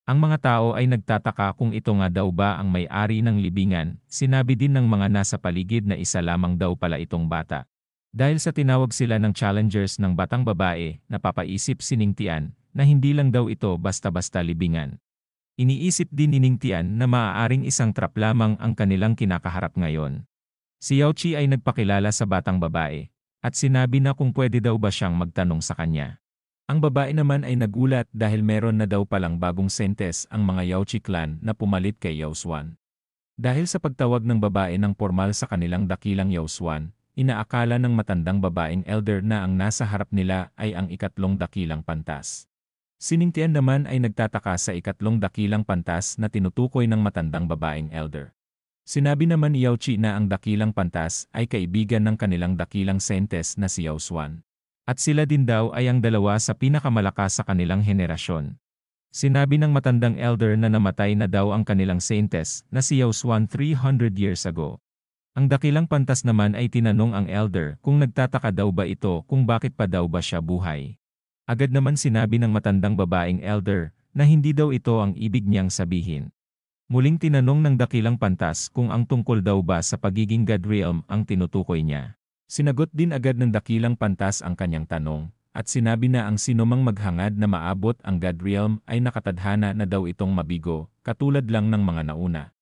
Ang mga tao ay nagtataka kung ito nga daw ba ang may-ari ng libingan. Sinabi din ng mga nasa paligid na isa lamang daw pala itong bata. Dahil sa tinawag sila ng challengers ng batang babae, napapaisip si Ning Tian na hindi lang daw ito basta-basta libingan. Iniisip din ni Ning Tian na maaaring isang trap lamang ang kanilang kinakaharap ngayon. Si Yao Chi ay nagpakilala sa batang babae at sinabi na kung pwede daw ba siyang magtanong sa kanya. Ang babae naman ay nagulat dahil meron na daw palang bagong sentes ang mga Yaochi clan na pumalit kay Yao Xuan. Dahil sa pagtawag ng babae ng formal sa kanilang dakilang Yao Xuan, inaakala ng matandang babaeng elder na ang nasa harap nila ay ang ikatlong dakilang pantas. Si Ning Tian naman ay nagtataka sa ikatlong dakilang pantas na tinutukoy ng matandang babaeng elder. Sinabi naman ni Yao Chi na ang dakilang pantas ay kaibigan ng kanilang dakilang sentes na si Yao Xuan. At sila din daw ay ang dalawa sa pinakamalakas sa kanilang henerasyon. Sinabi ng matandang elder na namatay na daw ang kanilang saintes na si Yao Xuan 300 years ago. Ang dakilang pantas naman ay tinanong ang elder kung nagtataka daw ba ito kung bakit pa daw ba siya buhay. Agad naman sinabi ng matandang babaeng elder na hindi daw ito ang ibig niyang sabihin. Muling tinanong ng dakilang pantas kung ang tungkol daw ba sa pagiging God realm ang tinutukoy niya. Sinagot din agad ng dakilang pantas ang kanyang tanong, at sinabi na ang sinumang maghangad na maabot ang God realm ay nakatadhana na daw itong mabigo, katulad lang ng mga nauna.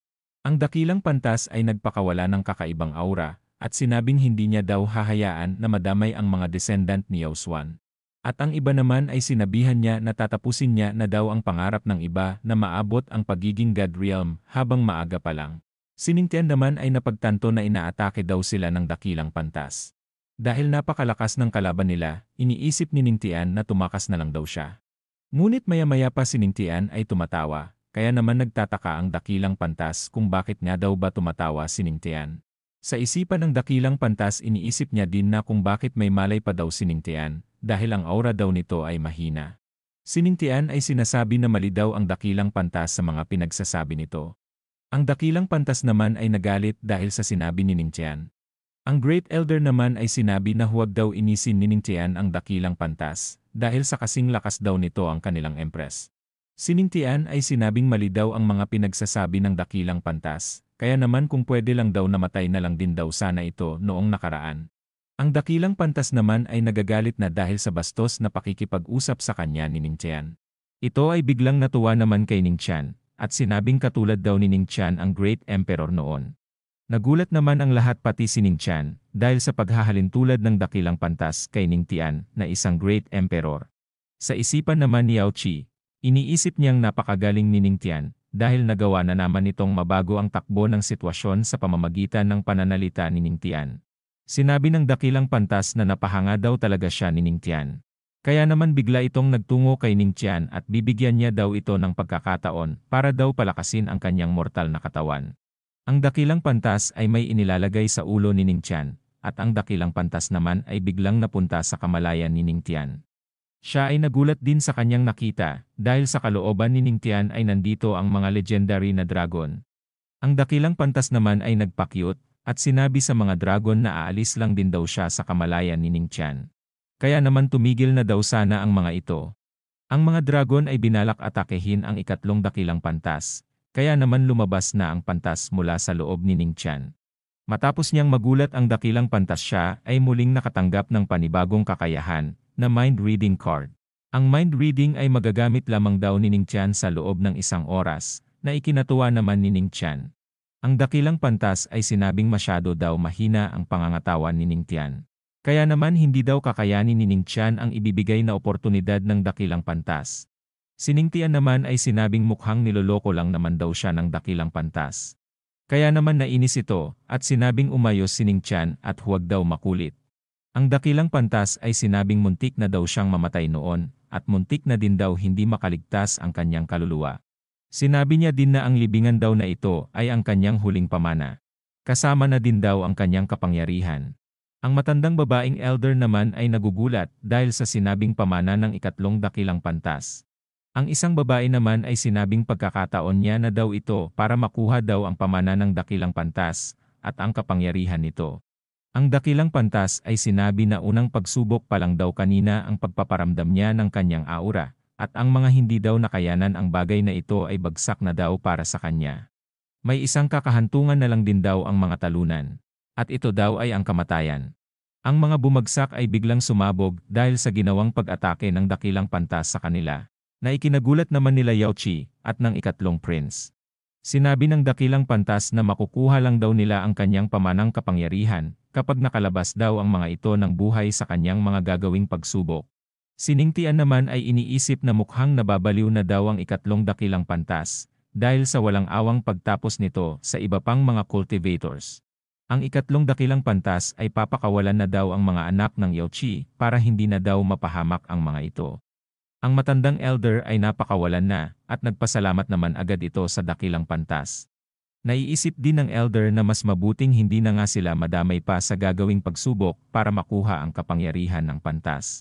Ang dakilang pantas ay nagpakawala ng kakaibang aura, at sinabing hindi niya daw hahayaan na madamay ang mga descendant ni Yao Xuan. At ang iba naman ay sinabihan niya na tatapusin niya na daw ang pangarap ng iba na maabot ang pagiging God realm habang maaga pa lang. Si Ning Tian naman ay napagtanto na inaatake daw sila ng dakilang pantas. Dahil napakalakas ng kalaban nila, iniisip ni Ning Tian na tumakas na lang daw siya. Ngunit maya-maya pa si Ning Tian ay tumatawa, kaya naman nagtataka ang dakilang pantas kung bakit nga daw ba tumatawa si Ning Tian. Sa isipan ng dakilang pantas iniisip niya din na kung bakit may malay pa daw si Ning Tian, dahil ang aura daw nito ay mahina. Si Ning Tian ay sinasabi na mali daw ang dakilang pantas sa mga pinagsasabi nito. Ang dakilang pantas naman ay nagalit dahil sa sinabi ni Ning Tian. Ang Great Elder naman ay sinabi na huwag daw inisin ni Ning Tian ang dakilang pantas, dahil sa kasing lakas daw nito ang kanilang empress. Si Ning Tian ay sinabing mali daw ang mga pinagsasabi ng dakilang pantas, kaya naman kung pwede lang daw namatay na lang din daw sana ito noong nakaraan. Ang dakilang pantas naman ay nagagalit na dahil sa bastos na pakikipag-usap sa kanya ni Ning Tian. Ito ay biglang natuwa naman kay Ning Tian, at sinabing katulad daw ni Ning Tian ang Great Emperor noon. Nagulat naman ang lahat pati si Ning Tian dahil sa paghahalin tulad ng dakilang pantas kay Ning Tian na isang Great Emperor. Sa isipan naman ni Yao Chi, iniisip niyang napakagaling ni Ning Tian dahil nagawa na naman nitong mabago ang takbo ng sitwasyon sa pamamagitan ng pananalita ni Ning Tian. Sinabi ng dakilang pantas na napahanga daw talaga siya ni Ning Tian. Kaya naman bigla itong nagtungo kay Ning Tian at bibigyan niya daw ito ng pagkakataon para daw palakasin ang kanyang mortal na katawan. Ang dakilang pantas ay may inilalagay sa ulo ni Ning Tian, at ang dakilang pantas naman ay biglang napunta sa kamalayan ni Ning Tian. Siya ay nagulat din sa kanyang nakita, dahil sa kalooban ni Ning Tian ay nandito ang mga legendary na dragon. Ang dakilang pantas naman ay nagpakyut, at sinabi sa mga dragon na aalis lang din daw siya sa kamalayan ni Ning Tian. Kaya naman tumigil na daw sana ang mga ito. Ang mga dragon ay binalak atakehin ang ikatlong dakilang pantas, kaya naman lumabas na ang pantas mula sa loob ni Ning Tian. Matapos niyang magulat ang dakilang pantas siya ay muling nakatanggap ng panibagong kakayahan, na mind reading card. Ang mind reading ay magagamit lamang daw ni Ning Tian sa loob ng 1 oras, na ikinatuwa naman ni Ning Tian. Ang dakilang pantas ay sinabing masyado daw mahina ang pangangatawan ni Ning Tian. Kaya naman hindi daw kakayanin ni Ning Tian ang ibibigay na oportunidad ng dakilang pantas. Si Ning Tian naman ay sinabing mukhang niloloko lang naman daw siya ng dakilang pantas. Kaya naman nainis ito at sinabing umayos si Ning Tian at huwag daw makulit. Ang dakilang pantas ay sinabing muntik na daw siyang mamatay noon at muntik na din daw hindi makaligtas ang kanyang kaluluwa. Sinabi niya din na ang libingan daw na ito ay ang kanyang huling pamana. Kasama na din daw ang kanyang kapangyarihan. Ang matandang babaeng elder naman ay nagugulat dahil sa sinabing pamana ng ikatlong dakilang pantas. Ang isang babae naman ay sinabing pagkakataon niya na daw ito para makuha daw ang pamana ng dakilang pantas at ang kapangyarihan nito. Ang dakilang pantas ay sinabi na unang pagsubok pa lang daw kanina ang pagpaparamdam niya ng kanyang aura at ang mga hindi daw nakayanan ang bagay na ito ay bagsak na daw para sa kanya. May isang kakahantungan na lang din daw ang mga talunan, at ito daw ay ang kamatayan. Ang mga bumagsak ay biglang sumabog dahil sa ginawang pag-atake ng dakilang pantas sa kanila, na ikinagulat naman nila Yao Qi at ng ikatlong prince. Sinabi ng dakilang pantas na makukuha lang daw nila ang kanyang pamanang kapangyarihan kapag nakalabas daw ang mga ito ng buhay sa kanyang mga gagawing pagsubok. Si Ning Tian naman ay iniisip na mukhang nababaliw na daw ang ikatlong dakilang pantas dahil sa walang awang pagtapos nito sa iba pang mga cultivators. Ang ikatlong dakilang pantas ay papakawalan na daw ang mga anak ng Yao Qi para hindi na daw mapahamak ang mga ito. Ang matandang elder ay napakawalan na at nagpasalamat naman agad ito sa dakilang pantas. Naiisip din ng elder na mas mabuting hindi na nga sila madamay pa sa gagawing pagsubok para makuha ang kapangyarihan ng pantas.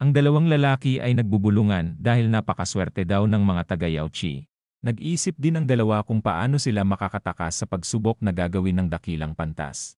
Ang dalawang lalaki ay nagbubulungan dahil napakaswerte daw ng mga taga Yao Qi. Nag-iisip din ang dalawa kung paano sila makakatakas sa pagsubok na gagawin ng dakilang pantas.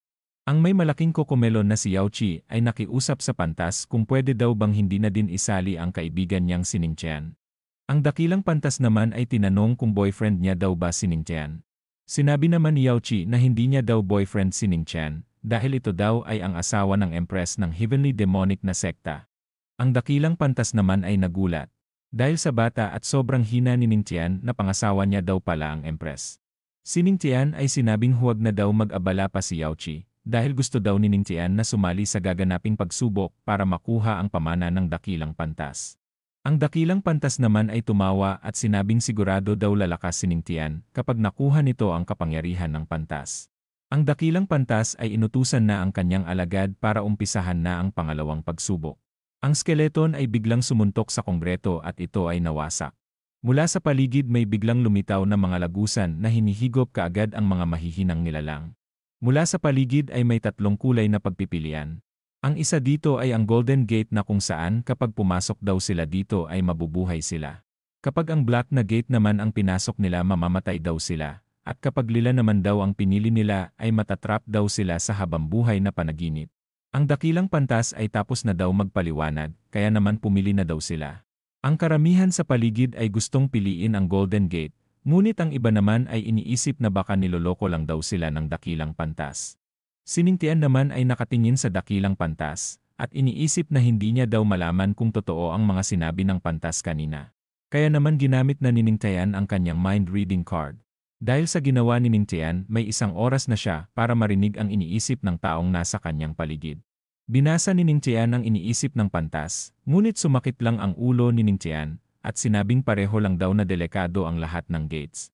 Ang may malaking kokomelon na si Yao Qi ay nakiusap sa pantas kung pwede daw bang hindi na din isali ang kaibigan niyang si Ning Tian. Ang dakilang pantas naman ay tinanong kung boyfriend niya daw ba si Ning Tian. Sinabi naman ni Yao Qi na hindi niya daw boyfriend si Ning Tian dahil ito daw ay ang asawa ng empress ng Heavenly Demonic na sekta. Ang dakilang pantas naman ay nagulat dahil sa bata at sobrang hina ni Ning Tian na pangasawa niya daw pala ang empress. Si Ning Tian ay sinabing huwag na daw mag-abala pa si Yao Qi dahil gusto daw ni Ning Tian na sumali sa gaganaping pagsubok para makuha ang pamana ng dakilang pantas. Ang dakilang pantas naman ay tumawa at sinabing sigurado daw lalakas si Ning Tian kapag nakuha nito ang kapangyarihan ng pantas. Ang dakilang pantas ay inutusan na ang kanyang alagad para umpisahan na ang pangalawang pagsubok. Ang skeleton ay biglang sumuntok sa kongreto at ito ay nawasak. Mula sa paligid may biglang lumitaw na mga lagusan na hinihigop kaagad ang mga mahihinang nilalang. Mula sa paligid ay may tatlong kulay na pagpipilian. Ang isa dito ay ang Golden Gate na kung saan kapag pumasok daw sila dito ay mabubuhay sila. Kapag ang Black na Gate naman ang pinasok nila mamamatay daw sila. At kapag Lila naman daw ang pinili nila ay matatrap daw sila sa habambuhay na panaginip. Ang dakilang pantas ay tapos na daw magpaliwanag, kaya naman pumili na daw sila. Ang karamihan sa paligid ay gustong piliin ang Golden Gate. Ngunit ang iba naman ay iniisip na baka niloloko lang daw sila ng dakilang pantas. Si Ning Tian naman ay nakatingin sa dakilang pantas, at iniisip na hindi niya daw malaman kung totoo ang mga sinabi ng pantas kanina. Kaya naman ginamit na ni Ning Tian ang kanyang mind reading card. Dahil sa ginawa ni Ning Tian, may isang oras na siya para marinig ang iniisip ng taong nasa kanyang paligid. Binasa ni Ning Tian ang iniisip ng pantas, ngunit sumakit lang ang ulo ni Ning Tian, at sinabing pareho lang daw na delikado ang lahat ng gates.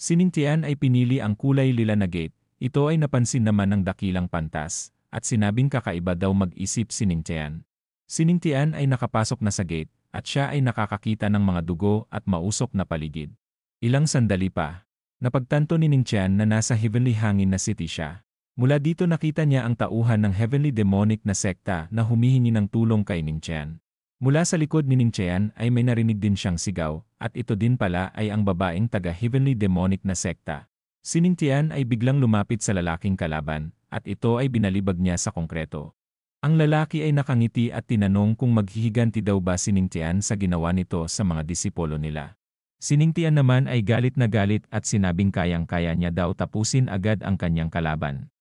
Si Ning Tian ay pinili ang kulay lila na gate, ito ay napansin naman ng dakilang pantas, at sinabing kakaiba daw mag-isip si Ning Tian. Si Ning Tian ay nakapasok na sa gate, at siya ay nakakakita ng mga dugo at mausok na paligid. Ilang sandali pa, napagtanto ni Ning Tian na nasa Heavenly Hangin na City siya. Mula dito nakita niya ang tauhan ng Heavenly Demonic na sekta na humihingi ng tulong kay Ning Tian. Mula sa likod ni Ning Tian ay may narinig din siyang sigaw, at ito din pala ay ang babaeng taga-Heavenly Demonic na sekta. Si Ning Tian ay biglang lumapit sa lalaking kalaban, at ito ay binalibag niya sa konkreto. Ang lalaki ay nakangiti at tinanong kung maghihiganti daw ba si Ning Tian sa ginawa nito sa mga disipulo nila. Si Ning Tian naman ay galit na galit at sinabing kayang-kaya niya daw tapusin agad ang kanyang kalaban.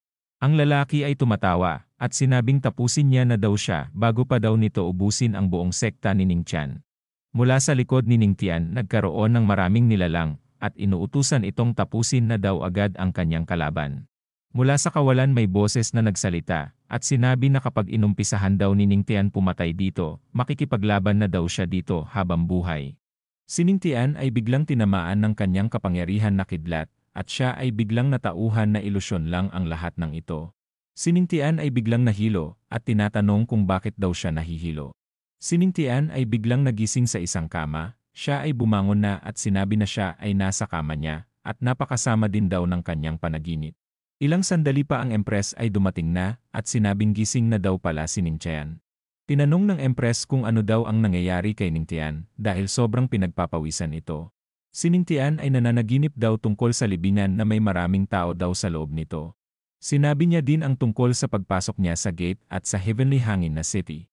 Ang lalaki ay tumatawa, at sinabing tapusin niya na daw siya bago pa daw nito ubusin ang buong sekta ni Ning Tian. Mula sa likod ni Ning Tian nagkaroon ng maraming nilalang, at inuutusan itong tapusin na daw agad ang kanyang kalaban. Mula sa kawalan may boses na nagsalita, at sinabi na kapag inumpisahan daw ni Ning Tian pumatay dito, makikipaglaban na daw siya dito habang buhay. Si Ning Tian ay biglang tinamaan ng kanyang kapangyarihan na kidlat, at siya ay biglang natauhan na ilusyon lang ang lahat ng ito. Si Ning Tian ay biglang nahilo, at tinatanong kung bakit daw siya nahihilo. Si Ning Tian ay biglang nagising sa isang kama, siya ay bumangon na at sinabi na siya ay nasa kama niya, at napakasama din daw ng kanyang panaginip. Ilang sandali pa ang empress ay dumating na, at sinabing gising na daw pala si Ning Tian. Tinanong ng empress kung ano daw ang nangyayari kay Ning Tian, dahil sobrang pinagpapawisan ito. Si Ning Tian ay nananaginip daw tungkol sa libingan na may maraming tao daw sa loob nito. Sinabi niya din ang tungkol sa pagpasok niya sa gate at sa Heavenly Hangin na City.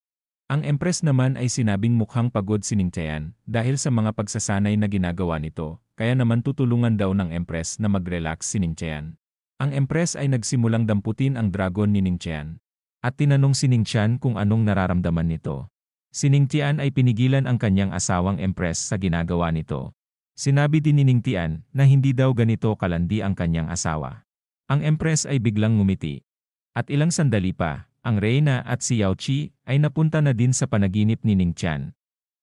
Ang Empress naman ay sinabing mukhang pagod si Ning Tian dahil sa mga pagsasanay na ginagawa nito, kaya naman tutulungan daw ng Empress na mag-relax si Ning Tian. Ang Empress ay nagsimulang damputin ang dragon ni Ning Tian. At tinanong si Ning Tian kung anong nararamdaman nito. Si Ning Tian ay pinigilan ang kanyang asawang Empress sa ginagawa nito. Sinabi din ni Ning Tian na hindi daw ganito kalandi ang kanyang asawa. Ang Empress ay biglang ngumiti. At ilang sandali pa, ang Reyna at si Yao Qi ay napunta na din sa panaginip ni Ning Tian.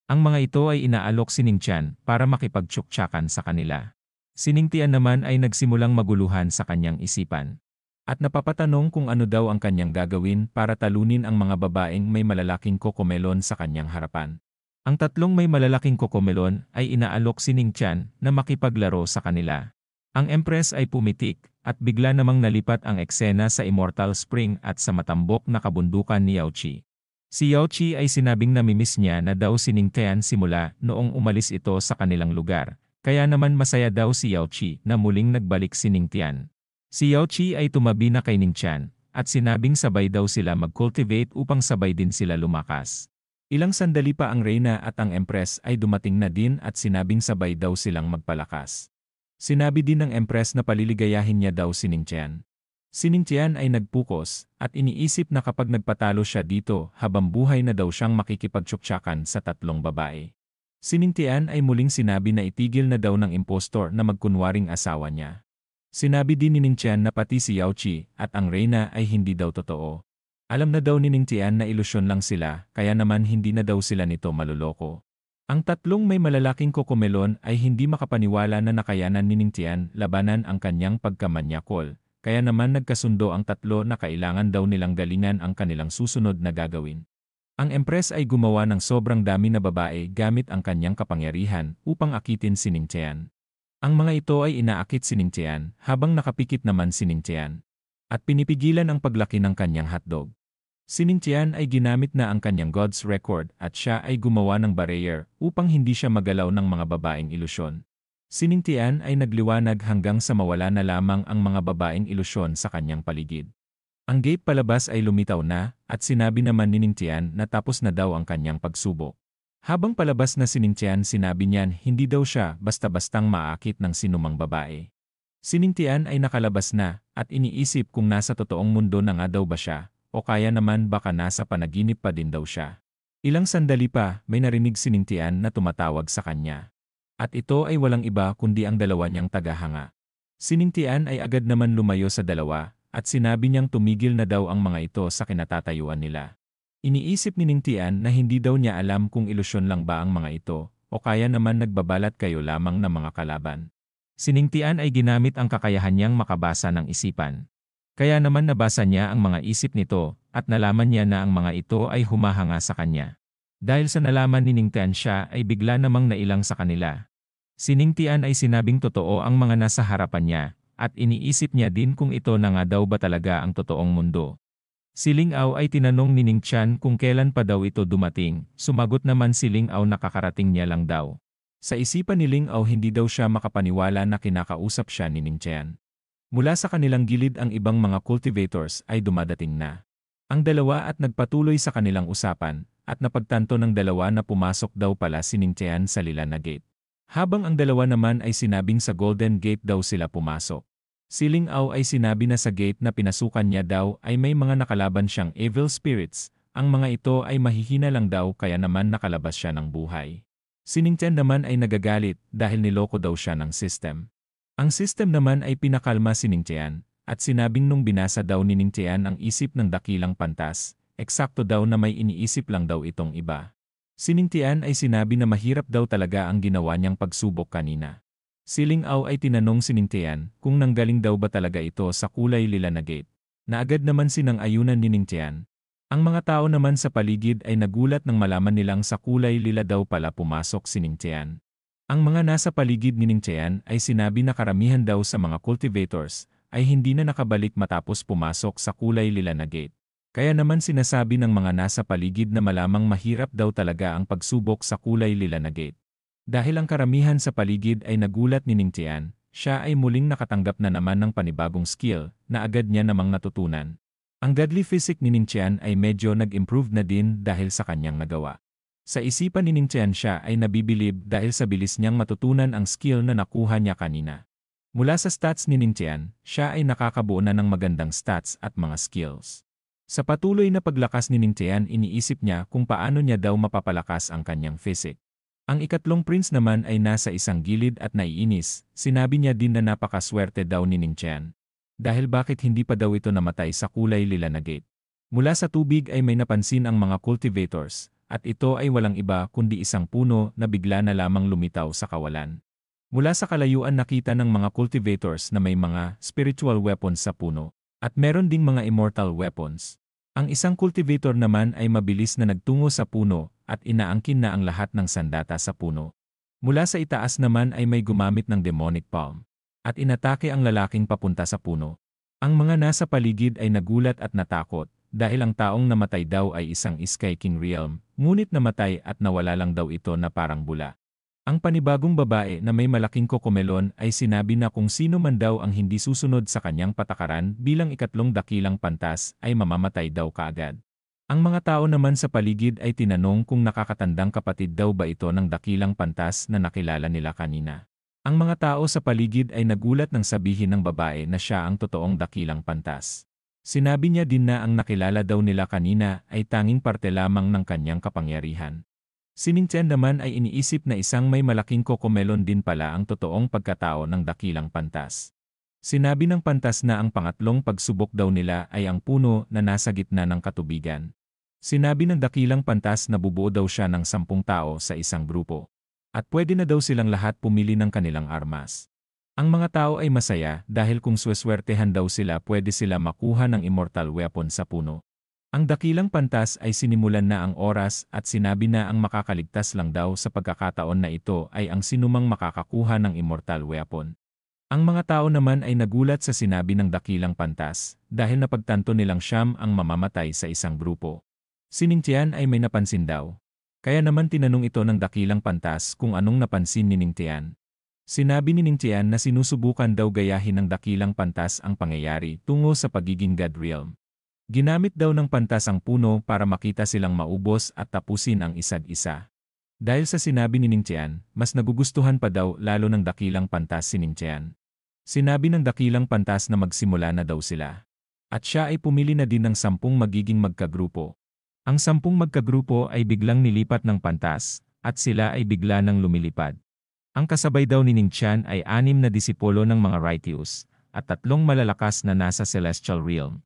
Ang mga ito ay inaalok si Ning Tian para makipagtsuktsakan sa kanila. Si Ning Tian naman ay nagsimulang maguluhan sa kanyang isipan. At napapatanong kung ano daw ang kanyang gagawin para talunin ang mga babaeng may malalaking kokomelon sa kanyang harapan. Ang tatlong may malalaking kokomelon ay inaalok si Ning Tian na makipaglaro sa kanila. Ang Empress ay pumitik at bigla namang nalipat ang eksena sa Immortal Spring at sa matambok na kabundukan ni Yao Qi. Si Yao Qi ay sinabing namimiss niya na daw si Ning Tian simula noong umalis ito sa kanilang lugar, kaya naman masaya daw si Yao Qi na muling nagbalik si Ning Tian. Si Yao Qi ay tumabi na kay Ning Tian at sinabing sabay daw sila mag-cultivate upang sabay din sila lumakas. Ilang sandali pa ang Reyna at ang Empress ay dumating na din at sinabing sabay daw silang magpalakas. Sinabi din ng Empress na paliligayahin niya daw si Ning Tian. Si Ning Tian ay nagpukos at iniisip na kapag nagpatalo siya dito habang buhay na daw siyang makikipagtsuktsakan sa tatlong babae. Si Ning Tian ay muling sinabi na itigil na daw ng impostor na magkunwaring asawa niya. Sinabi din ni Ning Tian na pati si Yao Qi at ang Reyna ay hindi daw totoo. Alam na daw ni Ning Tian na ilusyon lang sila kaya naman hindi na daw sila nito maluloko. Ang tatlong may malalaking kokomelon ay hindi makapaniwala na nakayanan ni Ning Tian labanan ang kanyang pagkamanyakol, kaya naman nagkasundo ang tatlo na kailangan daw nilang galingan ang kanilang susunod na gagawin. Ang Empress ay gumawa ng sobrang dami na babae gamit ang kanyang kapangyarihan upang akitin si Ning Tian. Ang mga ito ay inaakit si Ning Tian habang nakapikit naman si Ning Tian. At pinipigilan ang paglaki ng kanyang hotdog. Si Ning Tian ay ginamit na ang kanyang God's record at siya ay gumawa ng barrier upang hindi siya magalaw ng mga babaeng ilusyon. Si Ning Tian ay nagliwanag hanggang sa mawala na lamang ang mga babaeng ilusyon sa kanyang paligid. Ang gate palabas ay lumitaw na at sinabi naman ni Ning Tian na tapos na daw ang kanyang pagsubok. Habang palabas na si Ning Tian sinabi niyan hindi daw siya basta-bastang maakit ng sinumang babae. Si Ning Tian ay nakalabas na at iniisip kung nasa totoong mundo na nga daw ba siya. O kaya naman baka nasa panaginip pa din daw siya. Ilang sandali pa, may narinig si Ning Tian na tumatawag sa kanya. At ito ay walang iba kundi ang dalawa niyang tagahanga. Si Ning Tian ay agad naman lumayo sa dalawa, at sinabi niyang tumigil na daw ang mga ito sa kinatatayuan nila. Iniisip ni Ning Tian na hindi daw niya alam kung ilusyon lang ba ang mga ito, o kaya naman nagbabalat kayo lamang ng mga kalaban. Si Ning Tian ay ginamit ang kakayahan niyang makabasa ng isipan. Kaya naman nabasa niya ang mga isip nito at nalaman niya na ang mga ito ay humahanga sa kanya. Dahil sa nalaman ni Ning Tian siya ay bigla namang nailang sa kanila. Si Ning Tian ay sinabing totoo ang mga nasa harapan niya at iniisip niya din kung ito na nga daw ba talaga ang totoong mundo. Si Ling Ao ay tinanong ni Ning Tian kung kailan pa daw ito dumating, sumagot naman si Ling Ao na kakarating niya lang daw. Sa isipan ni Ling Ao hindi daw siya makapaniwala na kinakausap siya ni Ning Tian. Mula sa kanilang gilid ang ibang mga cultivators ay dumadating na. Ang dalawa at nagpatuloy sa kanilang usapan, at napagtanto ng dalawa na pumasok daw pala si Ning Tian sa lila na gate. Habang ang dalawa naman ay sinabing sa Golden Gate daw sila pumasok. Si Ling Ao ay sinabi na sa gate na pinasukan niya daw ay may mga nakalaban siyang evil spirits, ang mga ito ay mahihina lang daw kaya naman nakalabas siya ng buhay. Si Ning Tian naman ay nagagalit dahil niloko daw siya ng system. Ang system naman ay pinakalma si Ning Tian, at sinabing nung binasa daw ni Ning Tian ang isip ng dakilang pantas, eksakto daw na may iniisip lang daw itong iba. Si Ning Tian ay sinabi na mahirap daw talaga ang ginawa niyang pagsubok kanina. Si Ling Ao ay tinanong si Ning Tian kung nanggaling daw ba talaga ito sa kulay lila na gate, na agad naman sinang ayunan ni Ning Tian. Ang mga tao naman sa paligid ay nagulat nang malaman nilang sa kulay lila daw pala pumasok si Ning Tian. Ang mga nasa paligid ni Ning Tian ay sinabi na karamihan daw sa mga cultivators ay hindi na nakabalik matapos pumasok sa kulay lila na gate. Kaya naman sinasabi ng mga nasa paligid na malamang mahirap daw talaga ang pagsubok sa kulay lila na gate. Dahil ang karamihan sa paligid ay nagulat ni Ning Tian, siya ay muling nakatanggap na naman ng panibagong skill na agad niya namang natutunan. Ang deadly physique ni Ning Qian ay medyo nag-improve na din dahil sa kanyang nagawa. Sa isipan ni Ning Qian siya ay nabibilib dahil sa bilis niyang matutunan ang skill na nakuha niya kanina. Mula sa stats ni Ning Qian, siya ay nakakabuo na ng magandang stats at mga skills. Sa patuloy na paglakas ni Ning Qian, iniisip niya kung paano niya daw mapapalakas ang kanyang physique. Ang ikatlong prince naman ay nasa isang gilid at naiinis, sinabi niya din na napakaswerte daw ni Ning Qian. Dahil bakit hindi pa daw ito namatay sa kulay lila na gate. Mula sa tubig ay may napansin ang mga cultivators, at ito ay walang iba kundi isang puno na bigla na lamang lumitaw sa kawalan. Mula sa kalayuan nakita ng mga cultivators na may mga spiritual weapons sa puno, at meron ding mga immortal weapons. Ang isang cultivator naman ay mabilis na nagtungo sa puno at inaangkin na ang lahat ng sandata sa puno. Mula sa itaas naman ay may gumamit ng demonic palm at inatake ang lalaking papunta sa puno. Ang mga nasa paligid ay nagulat at natakot dahil ang taong namatay daw ay isang Sky King realm, ngunit namatay at nawala lang daw ito na parang bula. Ang panibagong babae na may malaking kokomelon ay sinabi na kung sino man daw ang hindi susunod sa kanyang patakaran bilang ikatlong dakilang pantas ay mamamatay daw kaagad. Ang mga tao naman sa paligid ay tinanong kung nakakatandang kapatid daw ba ito ng dakilang pantas na nakilala nila kanina. Ang mga tao sa paligid ay nagulat nang sabihin ng babae na siya ang totoong dakilang pantas. Sinabi niya din na ang nakilala daw nila kanina ay tanging parte lamang ng kanyang kapangyarihan. Si Ning Qian naman ay iniisip na isang may malaking kokomelon din pala ang totoong pagkatao ng dakilang pantas. Sinabi ng pantas na ang pangatlong pagsubok daw nila ay ang puno na nasa gitna ng katubigan. Sinabi ng dakilang pantas na bubuo daw siya ng 10 tao sa isang grupo. At pwede na daw silang lahat pumili ng kanilang armas. Ang mga tao ay masaya dahil kung sweswertehan daw sila pwede sila makuha ng immortal weapon sa puno. Ang dakilang pantas ay sinimulan na ang oras at sinabi na ang makakaligtas lang daw sa pagkakataon na ito ay ang sinumang makakakuha ng immortal weapon. Ang mga tao naman ay nagulat sa sinabi ng dakilang pantas dahil napagtanto nilang siyam ang mamamatay sa isang grupo. Si Ning Qian ay may napansin daw. Kaya naman tinanong ito ng dakilang pantas kung anong napansin ni Ning Qian. Sinabi ni Ning Qian na sinusubukan daw gayahin ng dakilang pantas ang pangyayari tungo sa pagiging God realm. Ginamit daw ng pantas ang puno para makita silang maubos at tapusin ang isa't isa. Dahil sa sinabi ni Ning Qian, mas nagugustuhan pa daw lalo ng dakilang pantas si Ning Qian. Sinabi ng dakilang pantas na magsimula na daw sila. At siya ay pumili na din ng 10 magiging magkagrupo. Ang 10 magkagrupo ay biglang nilipat ng pantas, at sila ay bigla nang lumilipad. Ang kasabay daw ni Ning Qian ay 6 na disipulo ng mga Righteous, at 3 malalakas na nasa Celestial Realm.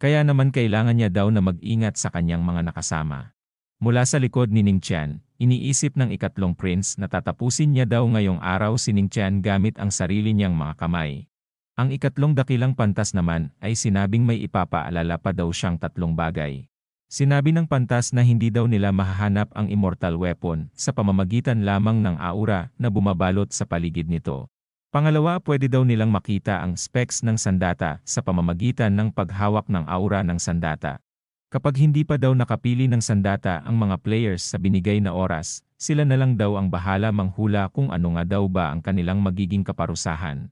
Kaya naman kailangan niya daw na mag-ingat sa kanyang mga nakasama. Mula sa likod ni Ning Qian, iniisip ng ikatlong prince na tatapusin niya daw ngayong araw si Ning Qian gamit ang sarili niyang mga kamay. Ang ikatlong dakilang pantas naman ay sinabing may ipapaalala pa daw siyang 3 bagay. Sinabi ng pantas na hindi daw nila mahahanap ang immortal weapon sa pamamagitan lamang ng aura na bumabalot sa paligid nito. Pangalawa, pwede daw nilang makita ang specs ng sandata sa pamamagitan ng paghawak ng aura ng sandata. Kapag hindi pa daw nakapili ng sandata ang mga players sa binigay na oras, sila na lang daw ang bahala manghula kung ano nga daw ba ang kanilang magiging kaparusahan.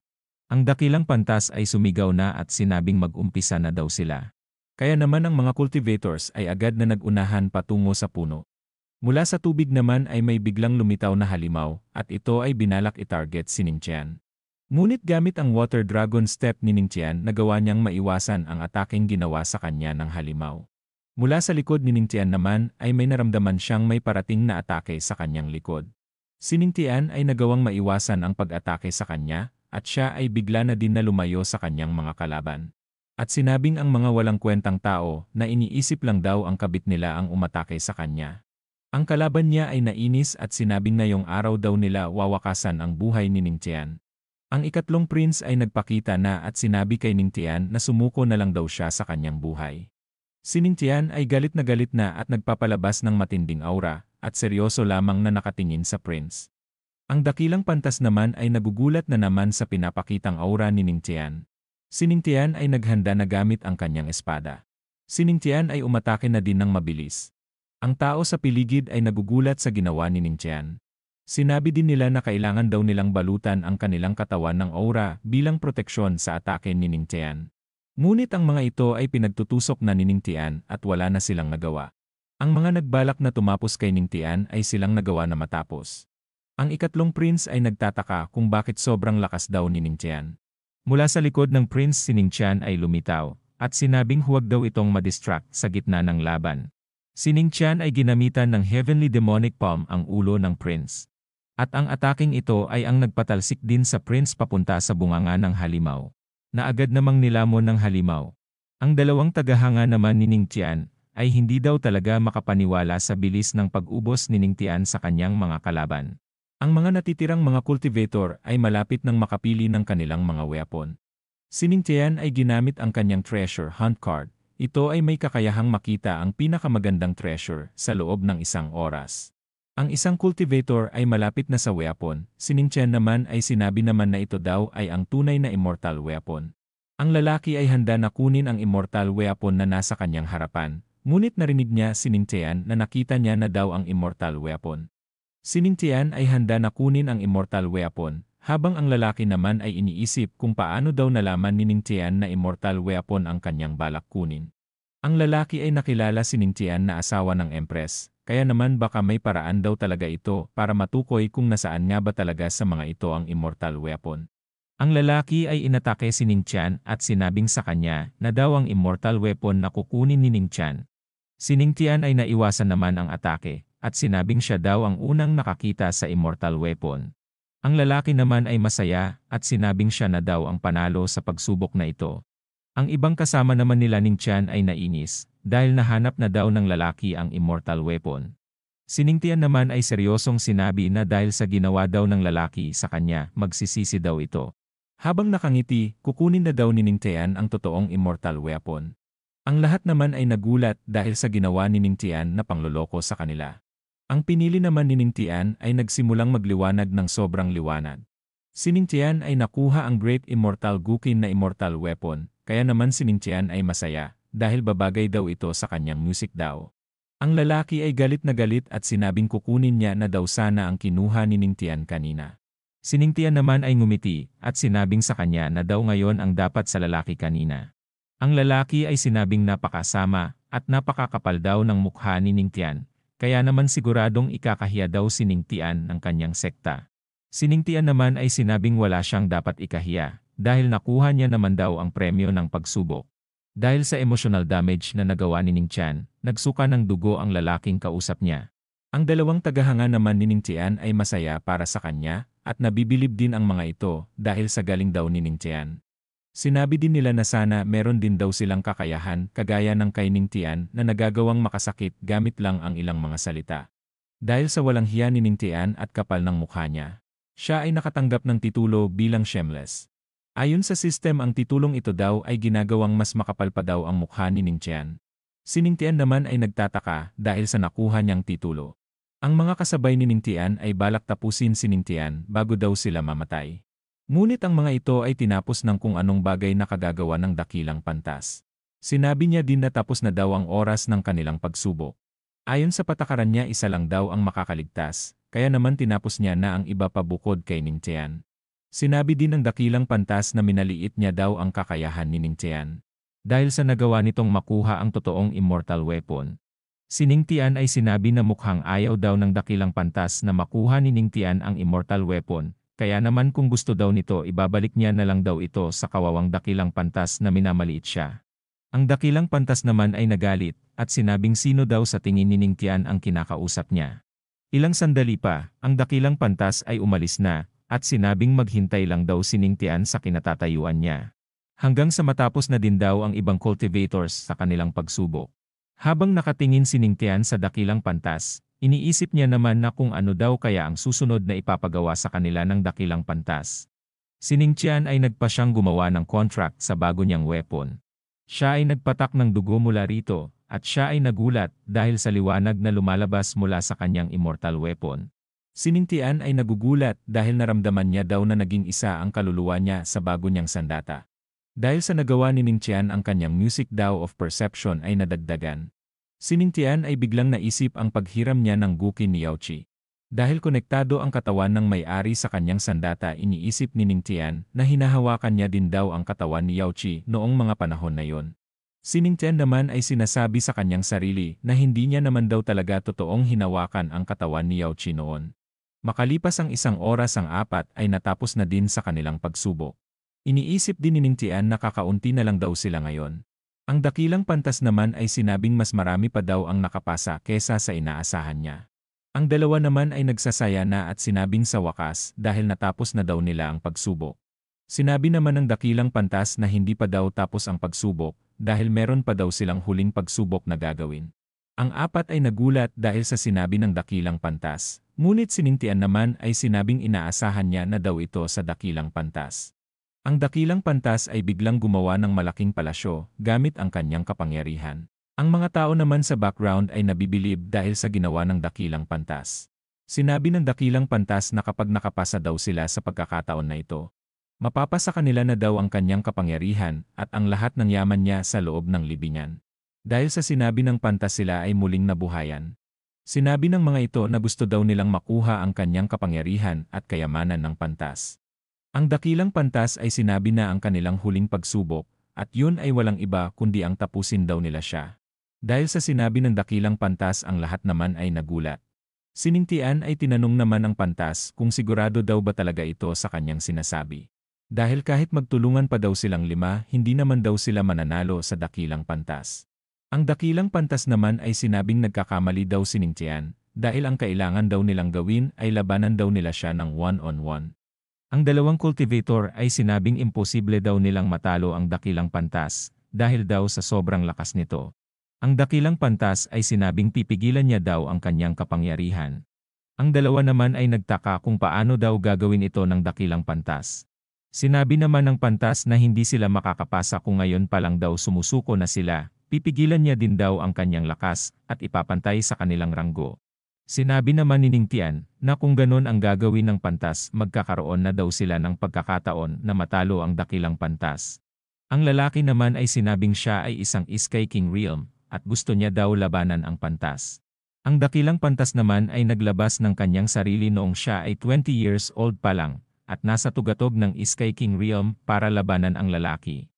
Ang dakilang pantas ay sumigaw na at sinabing mag-umpisa na daw sila. Kaya naman ang mga cultivators ay agad na nagunahan patungo sa puno. Mula sa tubig naman ay may biglang lumitaw na halimaw at ito ay binalak i-target si Ning Qian. Ngunit gamit ang water dragon step ni Ning Qian nagawa niyang maiwasan ang ataking ginawa sa kanya ng halimaw. Mula sa likod ni Ning Qian naman ay may naramdaman siyang may parating na atake sa kanyang likod. Si Ning Qian ay nagawang maiwasan ang pag-atake sa kanya at siya ay bigla na din na lumayo sa kanyang mga kalaban. At sinabing ang mga walang kwentang tao na iniisip lang daw ang kabit nila ang umatake sa kanya. Ang kalaban niya ay nainis at sinabing ngayong araw daw nila wawakasan ang buhay ni Ning Qian. Ang ikatlong prince ay nagpakita na at sinabi kay Ning Qian na sumuko na lang daw siya sa kanyang buhay. Si Ning Qian ay galit na at nagpapalabas ng matinding aura at seryoso lamang na nakatingin sa prince. Ang dakilang pantas naman ay nagugulat na naman sa pinapakitang aura ni Ning Qian. Si Ning Qian ay naghanda na gamit ang kanyang espada. Si Ning Qian ay umatake na din ng mabilis. Ang tao sa piligid ay nagugulat sa ginawa ni Ning Qian. Sinabi din nila na kailangan daw nilang balutan ang kanilang katawan ng aura bilang proteksyon sa atake ni Ning Qian. Ngunit ang mga ito ay pinagtutusok na ni Ning Tian at wala na silang nagawa. Ang mga nagbalak na tumapos kay Ning Tian ay silang nagawa na matapos. Ang ikatlong prince ay nagtataka kung bakit sobrang lakas daw ni Ning Tian. Mula sa likod ng prince si Ning Tian ay lumitaw, at sinabing huwag daw itong madistract sa gitna ng laban. Si Ning Tian ay ginamitan ng Heavenly Demonic Palm ang ulo ng prince. At ang ataking ito ay ang nagpatalsik din sa prince papunta sa bunganga ng halimaw, na agad namang nilamon ng halimaw. Ang dalawang tagahanga naman ni Ning Tian ay hindi daw talaga makapaniwala sa bilis ng pag-ubos ni Ning Tian sa kanyang mga kalaban. Ang mga natitirang mga cultivator ay malapit nang makapili ng kanilang mga weapon. Si Ning Tian ay ginamit ang kanyang treasure hunt card. Ito ay may kakayahang makita ang pinakamagandang treasure sa loob ng isang oras. Ang isang cultivator ay malapit na sa weapon, si Ning Tian naman ay sinabi naman na ito daw ay ang tunay na immortal weapon. Ang lalaki ay handa na kunin ang immortal weapon na nasa kanyang harapan, ngunit narinig niya si Ning Tian na nakita niya na daw ang immortal weapon. Si Ning Tian ay handa na kunin ang immortal weapon, habang ang lalaki naman ay iniisip kung paano daw nalaman ni Ning Tian na immortal weapon ang kanyang balak kunin. Ang lalaki ay nakilala si Ning Tian na asawa ng Empress, kaya naman baka may paraan daw talaga ito para matukoy kung nasaan nga ba talaga sa mga ito ang immortal weapon. Ang lalaki ay inatake si Ning Tian at sinabing sa kanya na daw ang immortal weapon na kukunin ni Ning Tian. Si Ning Tian ay naiwasan naman ang atake, at sinabing siya daw ang unang nakakita sa immortal weapon. Ang lalaki naman ay masaya at sinabing siya na daw ang panalo sa pagsubok na ito. Ang ibang kasama naman nila Ning Tian ay nainis dahil nahanap na daw ng lalaki ang immortal weapon. Si Ning Tian naman ay seryosong sinabi na dahil sa ginawa daw ng lalaki sa kanya, magsisisi daw ito. Habang nakangiti, kukunin na daw ni Ning Tian ang totoong immortal weapon. Ang lahat naman ay nagulat dahil sa ginawa ni Ning Tian na pangloloko sa kanila. Ang pinili naman ni Ning Tian ay nagsimulang magliwanag ng sobrang liwanag. Si Ning Tian ay nakuha ang Great Immortal Guqin na immortal weapon, kaya naman si Ning Tian ay masaya, dahil babagay daw ito sa kanyang music daw. Ang lalaki ay galit na galit at sinabing kukunin niya na daw sana ang kinuha ni Ning Tian kanina. Si Ning Tian naman ay ngumiti at sinabing sa kanya na daw ngayon ang dapat sa lalaki kanina. Ang lalaki ay sinabing napakasama at napakakapal daw ng mukha ni Ning Tian, kaya naman siguradong ikakahiya daw si Ning Tian ng kanyang sekta. Si Ning Tian naman ay sinabing wala siyang dapat ikahiya, dahil nakuha niya naman daw ang premyo ng pagsubok. Dahil sa emotional damage na nagawa ni Ning Tian, nagsuka ng dugo ang lalaking kausap niya. Ang dalawang tagahanga naman ni Ning Tian ay masaya para sa kanya, at nabibilib din ang mga ito dahil sa galing daw ni Ning Tian. Sinabi din nila na sana meron din daw silang kakayahan kagaya ng kay Ning Tian na nagagawang makasakit gamit lang ang ilang mga salita. Dahil sa walang hiya ni Ning Tian at kapal ng mukha niya, siya ay nakatanggap ng titulo bilang shameless. Ayon sa system ang titulong ito daw ay ginagawang mas makapal pa daw ang mukha ni Ning Tian. Si Ning Tian naman ay nagtataka dahil sa nakuha niyang titulo. Ang mga kasabay ni Ning Tian ay balak tapusin si Ning Tian bago daw sila mamatay. Ngunit ang mga ito ay tinapos ng kung anong bagay na kagagawa ng dakilang pantas. Sinabi niya din na tapos na daw ang oras ng kanilang pagsubok. Ayon sa patakaran niya isa lang daw ang makakaligtas, kaya naman tinapos niya na ang iba pa bukod kay Ning Tian. Sinabi din ng dakilang pantas na minaliit niya daw ang kakayahan ni Ning Tian. Dahil sa nagawa nitong makuha ang totoong immortal weapon. Si Ning Tian ay sinabi na mukhang ayaw daw ng dakilang pantas na makuha ni Ning Tian ang immortal weapon. Kaya naman kung gusto daw nito ibabalik niya na lang daw ito sa kawawang dakilang pantas na minamaliit siya. Ang dakilang pantas naman ay nagalit at sinabing sino daw sa tingin ni Ning Tian ang kinakausap niya. Ilang sandali pa, ang dakilang pantas ay umalis na at sinabing maghintay lang daw si Ning Tian sa kinatatayuan niya. Hanggang sa matapos na din daw ang ibang cultivators sa kanilang pagsubok. Habang nakatingin si Ning Tian sa dakilang pantas, iniisip niya naman na kung ano daw kaya ang susunod na ipapagawa sa kanila ng dakilang pantas. Si Ning Tian ay nagpa siyang gumawa ng contract sa bago niyang weapon. Siya ay nagpatak ng dugo mula rito, at siya ay nagulat dahil sa liwanag na lumalabas mula sa kanyang immortal weapon. Si Ning Tian ay nagugulat dahil naramdaman niya daw na naging isa ang kaluluwa niya sa bago niyang sandata. Dahil sa nagawa ni Ning Tian ang kanyang music daw of perception ay nadagdagan. Si Ning Tian ay biglang naisip ang paghiram niya ng Guqin ni Yaoqi. Dahil konektado ang katawan ng may-ari sa kanyang sandata, iniisip ni Ningtian na hinahawakan niya din daw ang katawan ni Yao Qi noong mga panahon na yon. Si Ningtian naman ay sinasabi sa kanyang sarili na hindi niya naman daw talaga totoong hinawakan ang katawan ni Yao Qi noon. Makalipas ang 1 oras ang apat ay natapos na din sa kanilang pagsubok. Iniisip din ni Ningtian na kakaunti na lang daw sila ngayon. Ang dakilang pantas naman ay sinabing mas marami pa daw ang nakapasa kesa sa inaasahan niya. Ang dalawa naman ay nagsasaya na at sinabing sa wakas dahil natapos na daw nila ang pagsubok. Sinabi naman ng dakilang pantas na hindi pa daw tapos ang pagsubok dahil meron pa daw silang huling pagsubok na gagawin. Ang apat ay nagulat dahil sa sinabi ng dakilang pantas, ngunit si Ningtian naman ay sinabing inaasahan niya na daw ito sa dakilang pantas. Ang dakilang pantas ay biglang gumawa ng malaking palasyo gamit ang kanyang kapangyarihan. Ang mga tao naman sa background ay nabibilib dahil sa ginawa ng dakilang pantas. Sinabi ng dakilang pantas na kapag nakapasa daw sila sa pagkakataon na ito, mapapasa kanila na daw ang kanyang kapangyarihan at ang lahat ng yaman niya sa loob ng libingan. Dahil sa sinabi ng pantas sila ay muling nabuhayan. Sinabi ng mga ito na gusto daw nilang makuha ang kanyang kapangyarihan at kayamanan ng pantas. Ang dakilang pantas ay sinabi na ang kanilang huling pagsubok at yun ay walang iba kundi ang tapusin daw nila siya. Dahil sa sinabi ng dakilang pantas ang lahat naman ay nagulat. Si Ningtian ay tinanong naman ang pantas kung sigurado daw ba talaga ito sa kanyang sinasabi. Dahil kahit magtulungan pa daw silang 5, hindi naman daw sila mananalo sa dakilang pantas. Ang dakilang pantas naman ay sinabing nagkakamali daw si Ningtian dahil ang kailangan daw nilang gawin ay labanan daw nila siya ng one-on-one. Ang dalawang cultivator ay sinabing imposible daw nilang matalo ang dakilang pantas dahil daw sa sobrang lakas nito. Ang dakilang pantas ay sinabing pipigilan niya daw ang kanyang kapangyarihan. Ang dalawa naman ay nagtaka kung paano daw gagawin ito ng dakilang pantas. Sinabi naman ng pantas na hindi sila makakapasa kung ngayon pa lang daw sumusuko na sila, pipigilan niya din daw ang kanyang lakas at ipapantay sa kanilang ranggo. Sinabi naman ni Ningtian na kung ganon ang gagawin ng pantas magkakaroon na daw sila ng pagkakataon na matalo ang dakilang pantas. Ang lalaki naman ay sinabing siya ay isang Sky King Realm at gusto niya daw labanan ang pantas. Ang dakilang pantas naman ay naglabas ng kanyang sarili noong siya ay 20 years old pa lang at nasa tugatog ng Sky King Realm para labanan ang lalaki.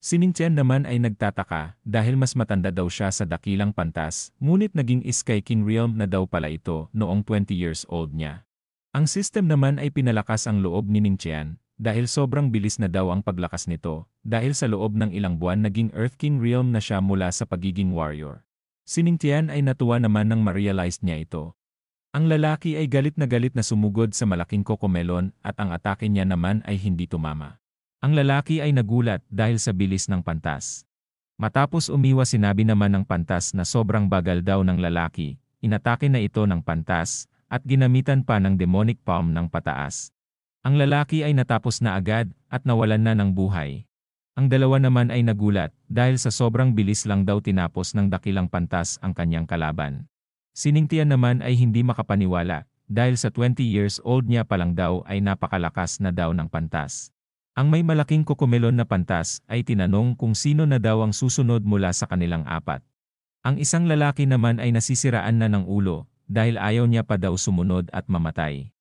Si Ningtian naman ay nagtataka dahil mas matanda daw siya sa dakilang pantas, ngunit naging Sky King Realm na daw pala ito noong 20 years old niya. Ang system naman ay pinalakas ang loob ni Ningtian dahil sobrang bilis na daw ang paglakas nito, dahil sa loob ng ilang buwan naging Earth King Realm na siya mula sa pagiging warrior. Si Ningtian ay natuwa naman nang ma-realize niya ito. Ang lalaki ay galit na sumugod sa malaking kokomelon at ang atake niya naman ay hindi tumama. Ang lalaki ay nagulat dahil sa bilis ng pantas. Matapos umiwas sinabi naman ng pantas na sobrang bagal daw ng lalaki, inatake na ito ng pantas at ginamitan pa ng demonic palm ng pataas. Ang lalaki ay natapos na agad at nawalan na ng buhay. Ang dalawa naman ay nagulat dahil sa sobrang bilis lang daw tinapos ng dakilang pantas ang kanyang kalaban. Si Ningtian naman ay hindi makapaniwala dahil sa 20 years old niya pa lang daw ay napakalakas na daw ng pantas. Ang may malaking kokomelon na pantas ay tinanong kung sino na daw ang susunod mula sa kanilang apat. Ang isang lalaki naman ay nasisiraan na ng ulo dahil ayaw niya pa daw sumunod at mamatay.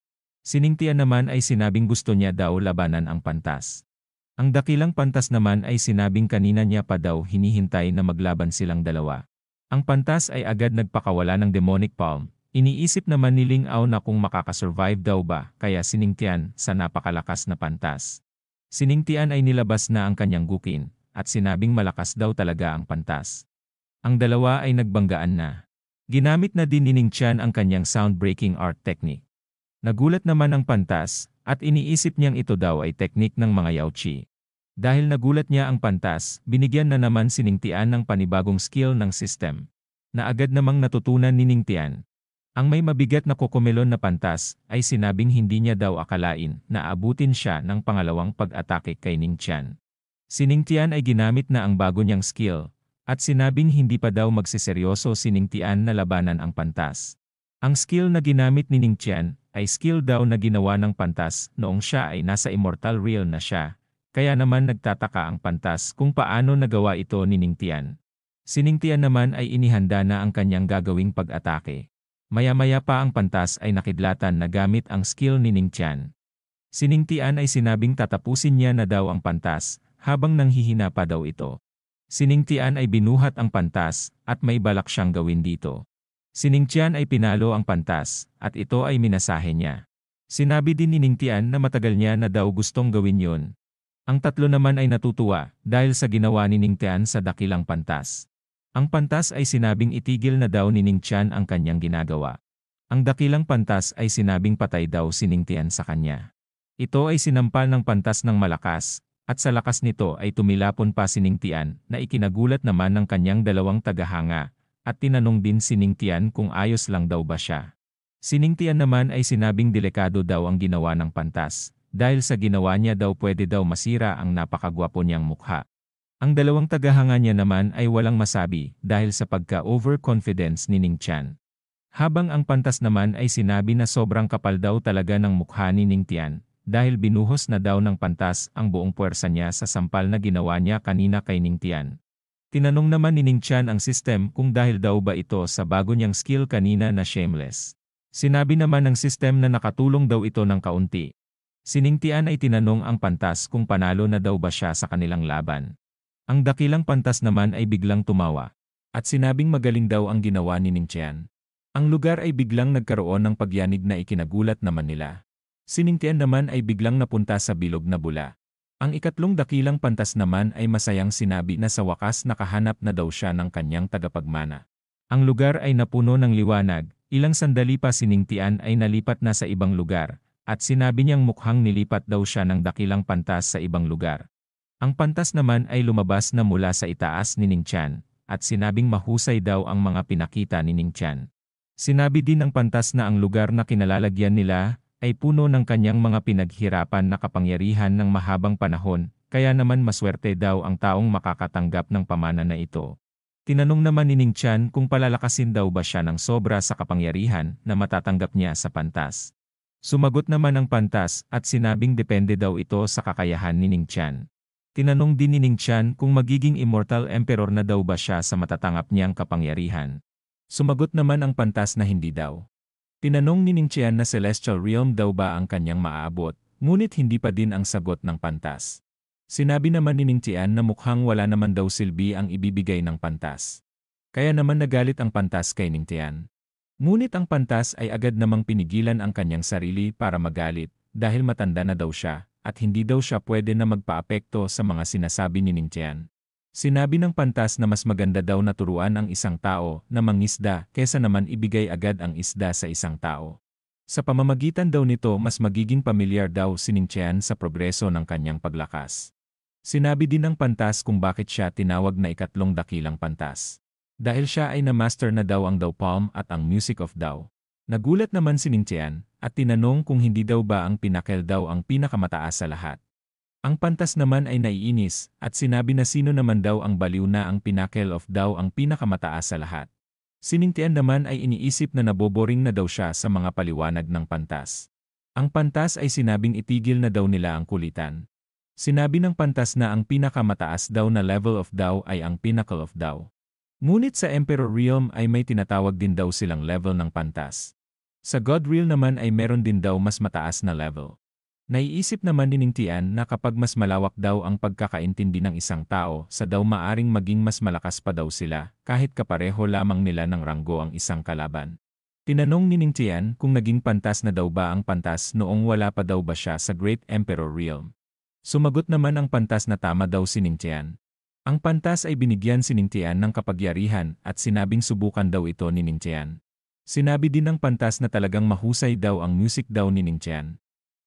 Si Ningtian naman ay sinabing gusto niya daw labanan ang pantas. Ang dakilang pantas naman ay sinabing kanina niya pa daw hinihintay na maglaban silang dalawa. Ang pantas ay agad nagpakawala ng demonic palm. Iniisip naman ni Ling Ao na kung makakasurvive daw ba kaya si Ningtian sa napakalakas na pantas. Si Ningtian ay nilabas na ang kanyang gukin at sinabing malakas daw talaga ang pantas. Ang dalawa ay nagbanggaan na. Ginamit na din ni Ningtian ang kanyang sound-breaking art technique. Nagulat naman ang pantas at iniisip niyang ito daw ay teknik ng mga Yao Qi. Dahil nagulat niya ang pantas, binigyan na naman si Ningtian ng panibagong skill ng system na agad namang natutunan ni Ningtian. Ang may mabigat na kokomelon na pantas ay sinabing hindi niya daw akalain na abutin siya ng pangalawang pag-atake kay Ningtian. Si Ningtian ay ginamit na ang bago niyang skill at sinabing hindi pa daw magsiseryoso si Ningtian na labanan ang pantas. Ang skill na ginamit ni Ningtian ay skill daw na ginawa ng pantas noong siya ay nasa immortal realm na siya, kaya naman nagtataka ang pantas kung paano nagawa ito ni Ningtian. Si Ningtian naman ay inihanda na ang kanyang gagawing pag-atake. Maya-maya pa ang pantas ay nakidlatan na gamit ang skill ni Ning Tian. Si Ning Tian ay sinabing tatapusin niya na daw ang pantas, habang nanghihina pa daw ito. Si Ning Tian ay binuhat ang pantas, at may balak siyang gawin dito. Si Ning Tian ay pinalo ang pantas, at ito ay minasahe niya. Sinabi din ni Ning Tian na matagal niya na daw gustong gawin yun. Ang tatlo naman ay natutuwa, dahil sa ginawa ni Ning Tian sa dakilang pantas. Ang pantas ay sinabing itigil na daw ni Ning Tian ang kanyang ginagawa. Ang dakilang pantas ay sinabing patay daw si Ning Tian sa kanya. Ito ay sinampal ng pantas ng malakas, at sa lakas nito ay tumilapon pa si Ning Tian na ikinagulat naman ng kanyang dalawang tagahanga, at tinanong din si Ning Tian kung ayos lang daw ba siya. Si Ning Tian naman ay sinabing delikado daw ang ginawa ng pantas, dahil sa ginawa niya daw pwede daw masira ang napakagwapo niyang mukha. Ang dalawang tagahanga niya naman ay walang masabi dahil sa pagka-overconfidence ni Ning Tian. Habang ang pantas naman ay sinabi na sobrang kapal daw talaga ng mukha ni Ning Tian, dahil binuhos na daw ng pantas ang buong puwersa niya sa sampal na ginawa niya kanina kay Ning Tian. Tinanong naman ni Ning Tian ang system kung dahil daw ba ito sa bago niyang skill kanina na shameless. Sinabi naman ng system na nakatulong daw ito ng kaunti. Si Ning Tian ay tinanong ang pantas kung panalo na daw ba siya sa kanilang laban. Ang dakilang pantas naman ay biglang tumawa, at sinabing magaling daw ang ginawa ni Ning Tian. Ang lugar ay biglang nagkaroon ng pagyanig na ikinagulat naman nila. Si Ning Tian naman ay biglang napunta sa bilog na bula. Ang ikatlong dakilang pantas naman ay masayang sinabi na sa wakas nakahanap na daw siya ng kanyang tagapagmana. Ang lugar ay napuno ng liwanag, ilang sandali pa si Ning Tian ay nalipat na sa ibang lugar, at sinabi niyang mukhang nilipat daw siya ng dakilang pantas sa ibang lugar. Ang pantas naman ay lumabas na mula sa itaas ni Ning Tian, at sinabing mahusay daw ang mga pinakita ni Ning Tian. Sinabi din ng pantas na ang lugar na kinalalagyan nila ay puno ng kanyang mga pinaghirapan na kapangyarihan ng mahabang panahon, kaya naman maswerte daw ang taong makakatanggap ng pamana na ito. Tinanong naman ni Ning Tian kung palalakasin daw ba siya ng sobra sa kapangyarihan na matatanggap niya sa pantas. Sumagot naman ang pantas at sinabing depende daw ito sa kakayahan ni Ning Tian. Tinanong din ni Ning Tian kung magiging immortal emperor na daw ba siya sa matatangap niyang kapangyarihan. Sumagot naman ang pantas na hindi daw. Tinanong ni Ning Tian na celestial realm daw ba ang kanyang maaabot, ngunit hindi pa din ang sagot ng pantas. Sinabi naman ni Ning Tian na mukhang wala naman daw silbi ang ibibigay ng pantas. Kaya naman nagalit ang pantas kay Ning Tian. Ngunit ang pantas ay agad namang pinigilan ang kanyang sarili para magalit, dahil matanda na daw siya, at hindi daw siya pwede na magpaapekto sa mga sinasabi ni Ning Tian. Sinabi ng pantas na mas maganda daw na turuan ang isang tao na mangisda kesa naman ibigay agad ang isda sa isang tao. Sa pamamagitan daw nito mas magiging pamilyar daw si Ning Tian sa progreso ng kanyang paglakas. Sinabi din ng pantas kung bakit siya tinawag na ikatlong dakilang pantas. Dahil siya ay na-master na daw ang Dao Palm at ang Music of Dao. Nagulat naman si Ning Tian at tinanong kung hindi daw ba ang Pinnacle daw ang pinakamataas sa lahat. Ang pantas naman ay naiinis at sinabi na sino naman daw ang baliw na ang Pinnacle of Dao ang pinakamataas sa lahat. Si Ning Tian naman ay iniisip na naboboring na daw siya sa mga paliwanag ng pantas. Ang pantas ay sinabing itigil na daw nila ang kulitan. Sinabi ng pantas na ang pinakamataas daw na level of Dao ay ang Pinnacle of Dao. Ngunit sa Emperor Realm ay may tinatawag din daw silang level ng pantas. Sa God Realm naman ay meron din daw mas mataas na level. Naiisip naman ni Ning Tian na kapag mas malawak daw ang pagkakaintindi ng isang tao sa Dao maaring maging mas malakas pa daw sila kahit kapareho lamang nila ng ranggo ang isang kalaban. Tinanong ni Ning Tian kung naging pantas na daw ba ang pantas noong wala pa daw ba siya sa Great Emperor Realm. Sumagot naman ang pantas na tama daw si Ning Tian. Ang pantas ay binigyan si Ning Tian ng kapagyarihan at sinabing subukan daw ito ni Ning Tian. Sinabi din ng pantas na talagang mahusay daw ang music daw ni Ning Tian.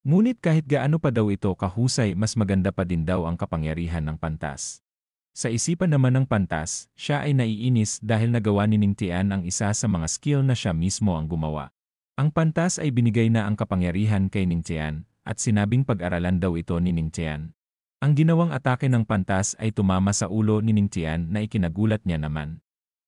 Ngunit kahit gaano pa daw ito kahusay mas maganda pa din daw ang kapangyarihan ng pantas. Sa isipan naman ng pantas, siya ay naiinis dahil nagawa ni Ning Tian ang isa sa mga skill na siya mismo ang gumawa. Ang pantas ay binigay na ang kapangyarihan kay Ning Tian at sinabing pag-aralan daw ito ni Ning Tian. Ang ginawang atake ng pantas ay tumama sa ulo ni Ning Tian na ikinagulat niya naman.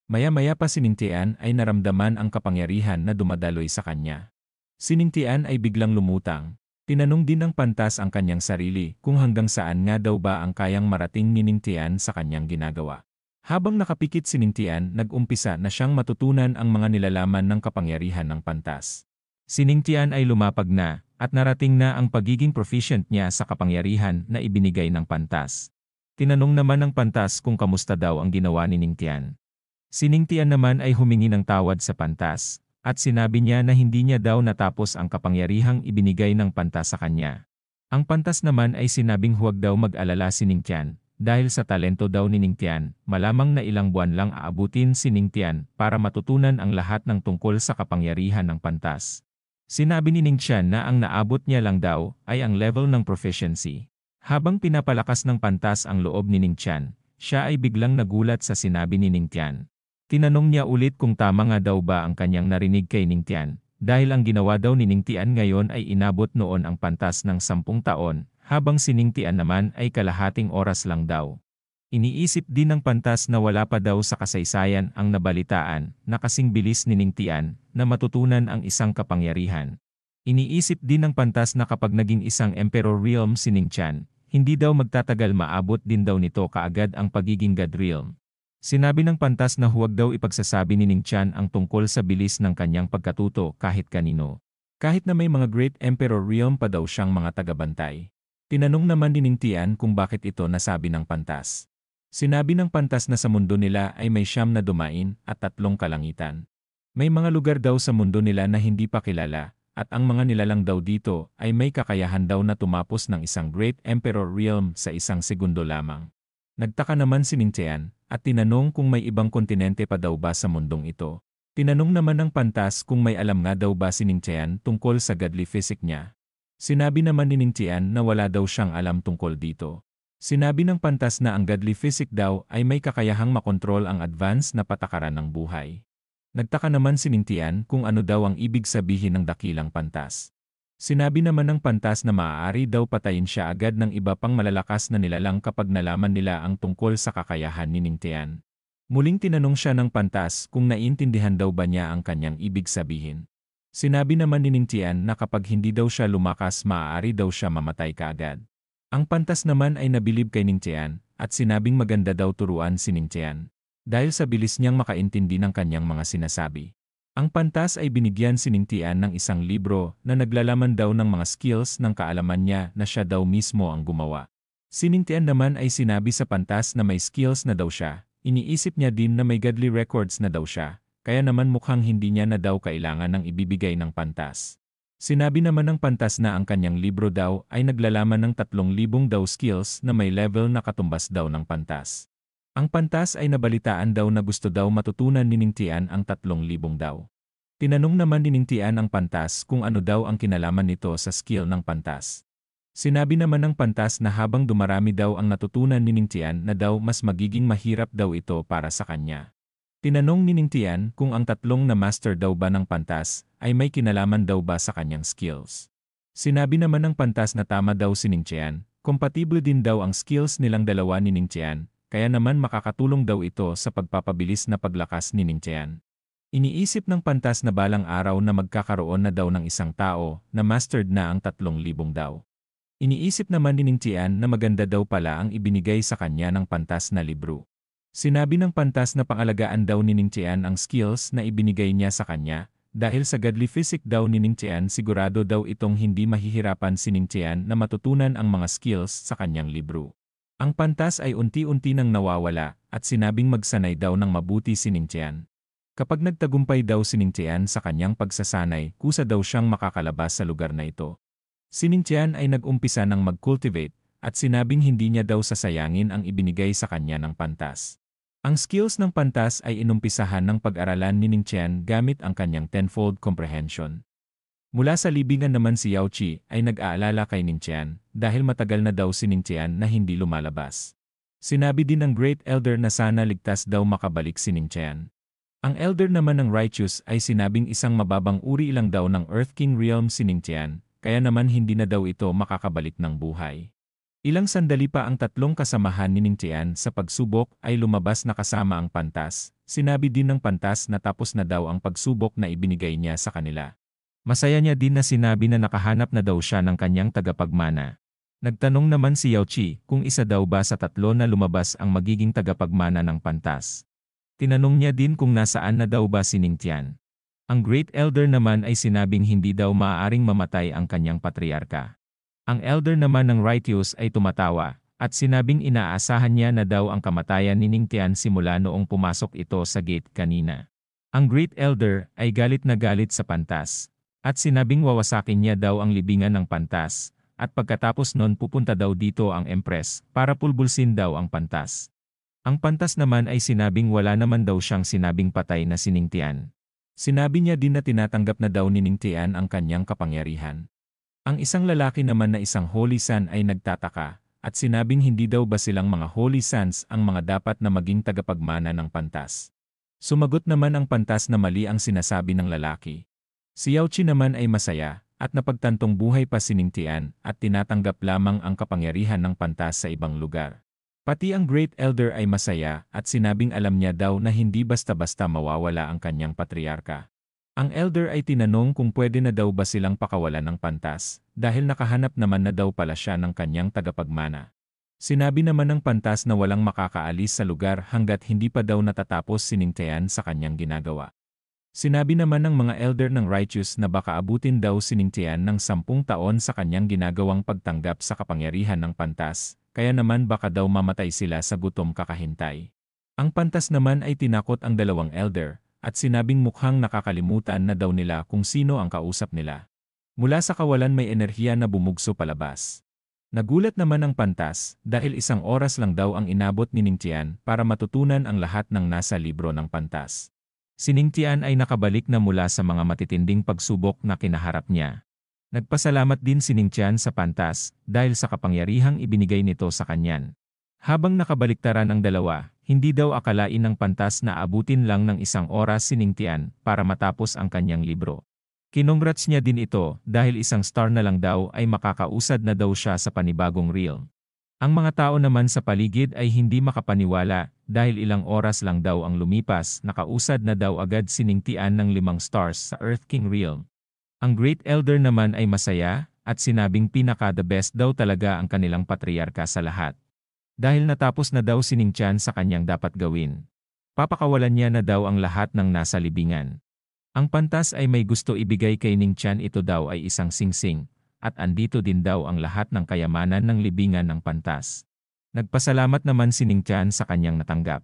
Maya-maya pa si Ning Tian ay naramdaman ang kapangyarihan na dumadaloy sa kanya. Si Ning Tian ay biglang lumutang. Tinanong din ng pantas ang kanyang sarili kung hanggang saan nga daw ba ang kayang marating ni Ning Tian sa kanyang ginagawa. Habang nakapikit si Ningtian, nag-umpisa na siyang matutunan ang mga nilalaman ng kapangyarihan ng pantas. Si Ningtian ay lumapag na, at narating na ang pagiging proficient niya sa kapangyarihan na ibinigay ng pantas. Tinanong naman ng pantas kung kamusta daw ang ginawa ni Ningtian. Si Ningtian naman ay humingi ng tawad sa pantas, at sinabi niya na hindi niya daw natapos ang kapangyarihang ibinigay ng pantas sa kanya. Ang pantas naman ay sinabing huwag daw mag-alala si Ningtian, dahil sa talento daw ni Ningtian, malamang na ilang buwan lang aabutin si Ningtian para matutunan ang lahat ng tungkol sa kapangyarihan ng pantas. Sinabi ni Ningtian na ang naabot niya lang daw ay ang level ng proficiency. Habang pinapalakas ng pantas ang loob ni Ningtian, siya ay biglang nagulat sa sinabi ni Ningtian. Tinanong niya ulit kung tama nga daw ba ang kanyang narinig kay Ningtian, dahil ang ginawa daw ni Ningtian ngayon ay inabot noon ang pantas ng 10 taon, habang si Ningtian naman ay kalahating oras lang daw. Iniisip din ng pantas na wala pa daw sa kasaysayan ang nabalitaan na kasing bilis ni Ningtian na matutunan ang isang kapangyarihan. Iniisip din ng pantas na kapag naging isang Emperor Realm si Ningtian, hindi daw magtatagal maabot din daw nito kaagad ang pagiging God Realm. Sinabi ng pantas na huwag daw ipagsasabi ni Ningtian ang tungkol sa bilis ng kanyang pagkatuto kahit kanino. Kahit na may mga Great Emperor Realm pa daw siyang mga tagabantay. Tinanong naman ni Ningtian kung bakit ito nasabi ng pantas. Sinabi ng pantas na sa mundo nila ay may 9 na dumain at 3 kalangitan. May mga lugar daw sa mundo nila na hindi pa kilala, at ang mga nilalang daw dito ay may kakayahan daw na tumapos ng isang Great Emperor Realm sa isang segundo lamang. Nagtaka naman si Ningtian, at tinanong kung may ibang kontinente pa daw ba sa mundong ito. Tinanong naman ng pantas kung may alam nga daw ba si Ningtian tungkol sa godly physic niya. Sinabi naman ni Ningtian na wala daw siyang alam tungkol dito. Sinabi ng pantas na ang godly physic daw ay may kakayahang makontrol ang advance na patakaran ng buhay. Nagtaka naman si Ningtian kung ano daw ang ibig sabihin ng dakilang pantas. Sinabi naman ng pantas na maaari daw patayin siya agad ng iba pang malalakas na nilalang kapag nalaman nila ang tungkol sa kakayahan ni Ningtian. Muling tinanong siya ng pantas kung naiintindihan daw ba niya ang kanyang ibig sabihin. Sinabi naman ni Ningtian na kapag hindi daw siya lumakas maaari daw siya mamatay kaagad. Ang pantas naman ay nabilib kay Ningtian at sinabing maganda daw turuan si Ningtian dahil sa bilis niyang makaintindi ng kanyang mga sinasabi. Ang pantas ay binigyan si Ningtian ng isang libro na naglalaman daw ng mga skills ng kaalaman niya na siya daw mismo ang gumawa. Si Ningtian naman ay sinabi sa pantas na may skills na daw siya, iniisip niya din na may godly records na daw siya. Kaya naman mukhang hindi niya na daw kailangan ng ibibigay ng pantas. Sinabi naman ng pantas na ang kanyang libro daw ay naglalaman ng 3,000 daw skills na may level na katumbas daw ng pantas. Ang pantas ay nabalitaan daw na gusto daw matutunan ni Ningtian ang 3,000 daw. Tinanong naman ni Ningtian ang pantas kung ano daw ang kinalaman nito sa skill ng pantas. Sinabi naman ng pantas na habang dumarami daw ang natutunan ni Ningtian na daw mas magiging mahirap daw ito para sa kanya. Tinanong ni Ningtian kung ang 3 na master daw ba ng pantas ay may kinalaman daw ba sa kanyang skills. Sinabi naman ng pantas na tama daw si Ningtian, kompatible din daw ang skills nilang dalawa ni Ningtian, kaya naman makakatulong daw ito sa pagpapabilis na paglakas ni Ningtian. Iniisip ng pantas na balang araw na magkakaroon na daw ng isang tao na mastered na ang 3,000 daw. Iniisip naman ni Ningtian na maganda daw pala ang ibinigay sa kanya ng pantas na libro. Sinabi ng pantas na pangalagaan daw ni Ningtian ang skills na ibinigay niya sa kanya, dahil sa godly physic daw ni Ningtian sigurado daw itong hindi mahihirapan si Ningtian na matutunan ang mga skills sa kanyang libro. Ang pantas ay unti-unti nang nawawala at sinabing magsanay daw ng mabuti si Ningtian. Kapag nagtagumpay daw si Ningtian sa kanyang pagsasanay, kusa daw siyang makakalabas sa lugar na ito. Si Ningtian ay nag-umpisa ng mag-cultivate at sinabing hindi niya daw sasayangin ang ibinigay sa kanya ng pantas. Ang skills ng pantas ay inumpisahan ng pag-aralan ni Ningtian gamit ang kanyang tenfold comprehension. Mula sa libingan naman si Yao Qi ay nag-aalala kay Ningtian dahil matagal na daw si Ningtian na hindi lumalabas. Sinabi din ng Great Elder na sana ligtas daw makabalik si Ningtian. Ang Elder naman ng Righteous ay sinabing isang mababang uri lang daw ng Earth King Realm si Ningtian, kaya naman hindi na daw ito makakabalik ng buhay. Ilang sandali pa ang 3 kasamahan ni Ningtian sa pagsubok ay lumabas na kasama ang pantas. Sinabi din ng pantas na tapos na daw ang pagsubok na ibinigay niya sa kanila. Masaya niya din na sinabi na nakahanap na daw siya ng kanyang tagapagmana. Nagtanong naman si Yao Qi kung isa daw ba sa tatlo na lumabas ang magiging tagapagmana ng pantas. Tinanong niya din kung nasaan na daw ba si Ningtian. Ang Great Elder naman ay sinabing hindi daw maaaring mamatay ang kanyang patriarka. Ang Elder naman ng Righteous ay tumatawa, at sinabing inaasahan niya na daw ang kamatayan ni Ningtian simula noong pumasok ito sa gate kanina. Ang Great Elder ay galit na galit sa pantas, at sinabing wawasakin niya daw ang libingan ng pantas, at pagkatapos nun pupunta daw dito ang Empress para pulbulsin daw ang pantas. Ang pantas naman ay sinabing wala naman daw siyang sinabing patay na si Ningtian. Sinabi niya din na tinatanggap na daw ni Ningtian ang kanyang kapangyarihan. Ang isang lalaki naman na isang Holy Sun ay nagtataka, at sinabing hindi daw ba silang mga Holy Sons ang mga dapat na maging tagapagmana ng pantas. Sumagot naman ang pantas na mali ang sinasabi ng lalaki. Si Yao Qi naman ay masaya, at napagtantong buhay pa si Ningtian at tinatanggap lamang ang kapangyarihan ng pantas sa ibang lugar. Pati ang Great Elder ay masaya at sinabing alam niya daw na hindi basta-basta mawawala ang kanyang patriarka. Ang Elder ay tinanong kung pwede na daw ba silang pakawalan ng pantas dahil nakahanap naman na daw pala siya ng kanyang tagapagmana. Sinabi naman ng pantas na walang makakaalis sa lugar hanggat hindi pa daw natatapos si Ningtian sa kanyang ginagawa. Sinabi naman ng mga Elder ng Righteous na baka abutin daw si Ningtian ng 10 taon sa kanyang ginagawang pagtanggap sa kapangyarihan ng pantas, kaya naman baka daw mamatay sila sa gutom kakahintay. Ang pantas naman ay tinakot ang dalawang Elder, at sinabing mukhang nakakalimutan na daw nila kung sino ang kausap nila. Mula sa kawalan may enerhiya na bumugso palabas. Nagulat naman ang pantas dahil 1 oras lang daw ang inabot ni Ningtian para matutunan ang lahat ng nasa libro ng pantas. Si Ningtian ay nakabalik na mula sa mga matitinding pagsubok na kinaharap niya. Nagpasalamat din si Ningtian sa pantas dahil sa kapangyarihang ibinigay nito sa kanyan. Habang nakabaliktaran ang dalawa, hindi daw akalain ng pantas na abutin lang ng 1 oras si Ningtian para matapos ang kanyang libro. Kinongrats niya din ito dahil 1 star na lang daw ay makakausad na daw siya sa panibagong realm. Ang mga tao naman sa paligid ay hindi makapaniwala dahil ilang oras lang daw ang lumipas nakausad na daw agad si Ningtian ng 5 stars sa Earth King Realm. Ang Great Elder naman ay masaya at sinabing pinaka-the best daw talaga ang kanilang patriarka sa lahat. Dahil natapos na daw si Ningtian sa kanyang dapat gawin. Papakawalan niya na daw ang lahat ng nasa libingan. Ang pantas ay may gusto ibigay kay Ningtian, ito daw ay isang singsing. At andito din daw ang lahat ng kayamanan ng libingan ng pantas. Nagpasalamat naman si Ningtian sa kanyang natanggap.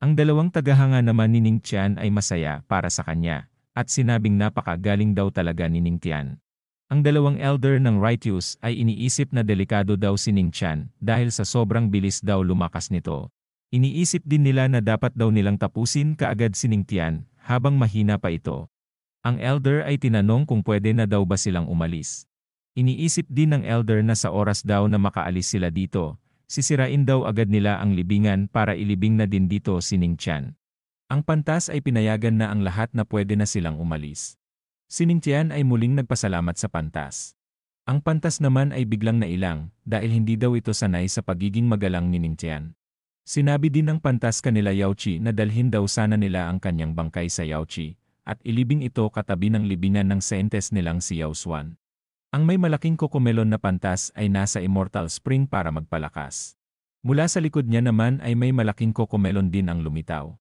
Ang dalawang tagahanga naman ni Ningtian ay masaya para sa kanya, at sinabing napakagaling daw talaga ni Ningtian. Ang dalawang Elder ng Righteous ay iniisip na delikado daw si Ningtian dahil sa sobrang bilis daw lumakas nito. Iniisip din nila na dapat daw nilang tapusin kaagad si Ningtian habang mahina pa ito. Ang Elder ay tinanong kung pwede na daw ba silang umalis. Iniisip din ng Elder na sa oras daw na makaalis sila dito, sisirain daw agad nila ang libingan para ilibing na din dito si Ningtian. Ang pantas ay pinayagan na ang lahat na pwede na silang umalis. Si Ningtian ay muling nagpasalamat sa pantas. Ang pantas naman ay biglang nailang dahil hindi daw ito sanay sa pagiging magalang ni Ningtian. Sinabi din ng pantas kanila Yao Qi na dalhin daw sana nila ang kanyang bangkay sa Yao Qi at ilibing ito katabi ng libingan ng saintes nilang si Yao Xuan. Ang may malaking kokomelon na pantas ay nasa Immortal Spring para magpalakas. Mula sa likod niya naman ay may malaking kokomelon din ang lumitaw.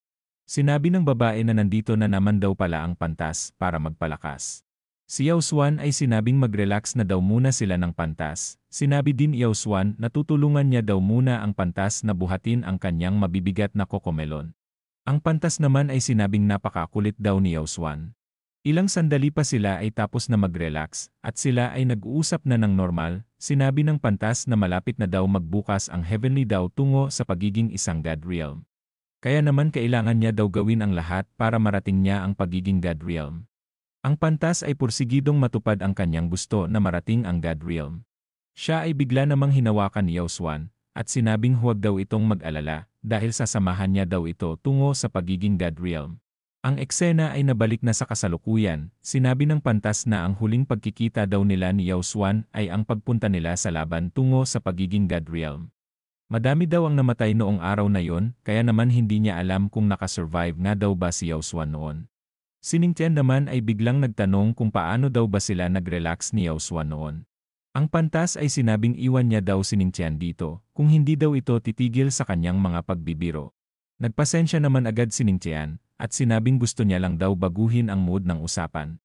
Sinabi ng babae na nandito na naman daw pala ang pantas para magpalakas. Si Yao Xuan ay sinabing mag-relax na daw muna sila ng pantas. Sinabi din Yao Xuan na tutulungan niya daw muna ang pantas na buhatin ang kanyang mabibigat na kokomelon. Ang pantas naman ay sinabing napakakulit daw ni Yao Xuan. Ilang sandali pa sila ay tapos na mag-relax, at sila ay nag-uusap na ng normal. Sinabi ng pantas na malapit na daw magbukas ang Heavenly daw tungo sa pagiging isang God Realm. Kaya naman kailangan niya daw gawin ang lahat para marating niya ang pagiging God Realm. Ang pantas ay pursigidong matupad ang kanyang gusto na marating ang God Realm. Siya ay bigla namang hinawakan ni Yao Xuan, at sinabing huwag daw itong mag-alala, dahil sasamahan niya daw ito tungo sa pagiging God Realm. Ang eksena ay nabalik na sa kasalukuyan. Sinabi ng pantas na ang huling pagkikita daw nila ni Yao Xuan ay ang pagpunta nila sa laban tungo sa pagiging God Realm. Madami daw ang namatay noong araw na yon, kaya naman hindi niya alam kung nakasurvive nga daw ba si Yao Xuan noon. Si Ningtian naman ay biglang nagtanong kung paano daw ba sila nag-relax ni Yao Xuan noon. Ang pantas ay sinabing iwan niya daw si Ning Tian dito, kung hindi daw ito titigil sa kanyang mga pagbibiro. Nagpasensya naman agad si Ning Tian, at sinabing gusto niya lang daw baguhin ang mood ng usapan.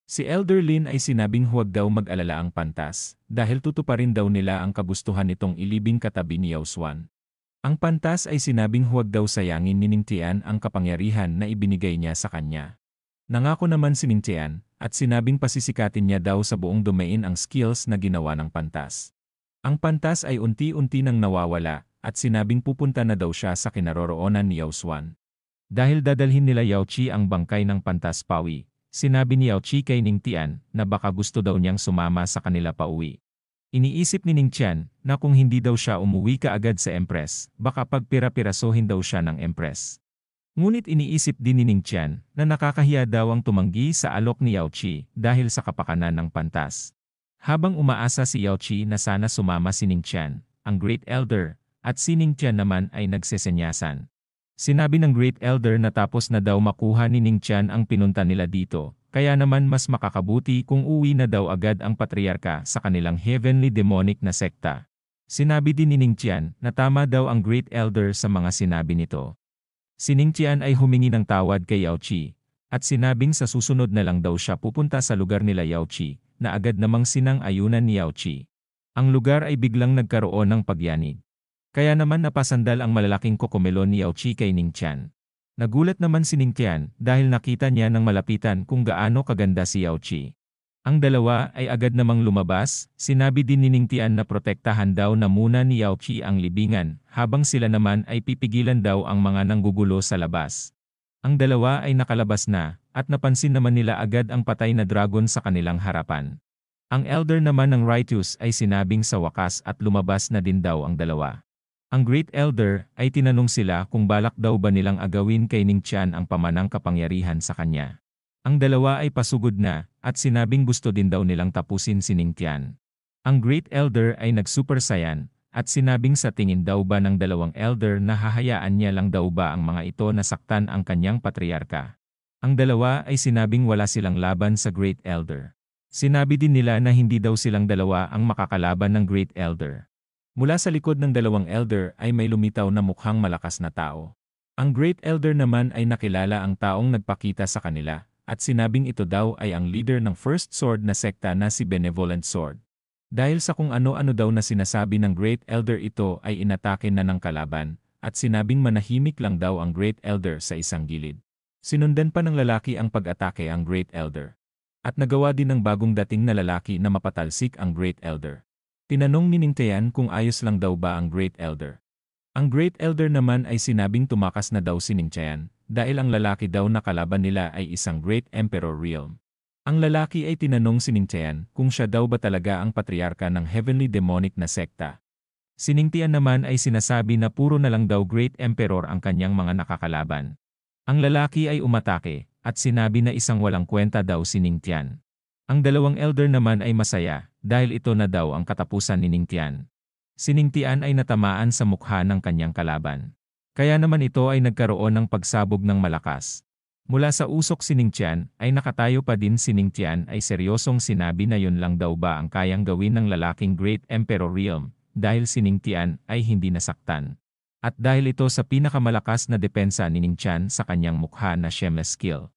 Si Elder Lin ay sinabing huwag daw mag-alala ang pantas, dahil tutuparin daw nila ang kagustuhan nitong ilibing katabi ni Yao Xuan. Ang pantas ay sinabing huwag daw sayangin ni Ning Tian ang kapangyarihan na ibinigay niya sa kanya. Nangako naman si Ning Tian, at sinabing pasisikatin niya daw sa buong domain ang skills na ginawa ng pantas. Ang pantas ay unti-unti nang nawawala, at sinabing pupunta na daw siya sa kinaroroonan ni Yao Xuan. Dahil dadalhin nila Yao Qi ang bangkay ng pantas pauwi, sinabi ni Yao Qi kay Ning Tian na baka gusto daw niyang sumama sa kanila pauwi. Iniisip ni Ning Tian na kung hindi daw siya umuwi kaagad sa Empress, baka pagpira-pirasohin daw siya ng Empress. Ngunit iniisip din ni Ning Tian na nakakahiya daw ang tumanggi sa alok ni Yao Qi dahil sa kapakanan ng pantas. Habang umaasa si Yao Qi na sana sumama si Ning Tian, ang Great Elder, at si Ning Tian naman ay nagsesenyasan. Sinabi ng Great Elder na tapos na daw makuha ni Ning Tian ang pinunta nila dito, kaya naman mas makakabuti kung uwi na daw agad ang patriarka sa kanilang heavenly demonic na sekta. Sinabi din ni Ning Tian na tama daw ang Great Elder sa mga sinabi nito. Si Ning Tian ay humingi ng tawad kay Yao Qi, at sinabing sa susunod na lang daw siya pupunta sa lugar nila Yao Qi, na agad namang sinang-ayunan ni Yao Qi. Ang lugar ay biglang nagkaroon ng pagyanig. Kaya naman napasandal ang malalaking kokomelo ni Yao Qi kay Ning Tian. Nagulat naman si Ning Tian dahil nakita niya ng malapitan kung gaano kaganda si Yao Qi. Ang dalawa ay agad namang lumabas, sinabi din ni Ning Tian na protektahan daw na muna ni Yao Qi ang libingan, habang sila naman ay pipigilan daw ang mga nanggugulo sa labas. Ang dalawa ay nakalabas na, at napansin naman nila agad ang patay na dragon sa kanilang harapan. Ang elder naman ng Righteous ay sinabing sa wakas at lumabas na din daw ang dalawa. Ang Great Elder ay tinanong sila kung balak daw ba nilang agawin kay Ning Tian ang pamanang kapangyarihan sa kanya. Ang dalawa ay pasugod na, at sinabing gusto din daw nilang tapusin si Ning Tian. Ang Great Elder ay nag-super saiyan, at sinabing sa tingin daw ba ng dalawang elder na hahayaan niya lang daw ba ang mga ito na saktan ang kanyang patriarka. Ang dalawa ay sinabing wala silang laban sa Great Elder. Sinabi din nila na hindi daw silang dalawa ang makakalaban ng Great Elder. Mula sa likod ng dalawang elder ay may lumitaw na mukhang malakas na tao. Ang Great Elder naman ay nakilala ang taong nagpakita sa kanila, at sinabing ito daw ay ang leader ng First Sword na sekta na si Benevolent Sword. Dahil sa kung ano-ano daw na sinasabi ng Great Elder, ito ay inatake na ng kalaban, at sinabing manahimik lang daw ang Great Elder sa isang gilid. Sinundan pa ng lalaki ang pag-atake ang Great Elder. At nagawa din ng bagong dating na lalaki na mapatalsik ang Great Elder. Tinanong ni Ning Tian kung ayos lang daw ba ang Great Elder. Ang Great Elder naman ay sinabing tumakas na daw si Ning Tian, dahil ang lalaki daw na kalaban nila ay isang Great Emperor Realm. Ang lalaki ay tinanong si Ning Tian kung siya daw ba talaga ang patriarka ng heavenly demonic na sekta. Si Ning Tian naman ay sinasabi na puro na lang daw Great Emperor ang kanyang mga nakakalaban. Ang lalaki ay umatake, at sinabi na isang walang kwenta daw si Ning Tian. Ang dalawang elder naman ay masaya, dahil ito na daw ang katapusan ni Ning Tian. Si Ning Tian ay natamaan sa mukha ng kanyang kalaban. Kaya naman ito ay nagkaroon ng pagsabog ng malakas. Mula sa usok si Ning Tian ay nakatayo pa din si Ning Tian ay seryosong sinabi na yun lang daw ba ang kayang gawin ng lalaking Great Emperor Realm, dahil si Ning Tian ay hindi nasaktan. At dahil ito sa pinakamalakas na depensa ni Ning Tian sa kanyang mukha na shameless skill.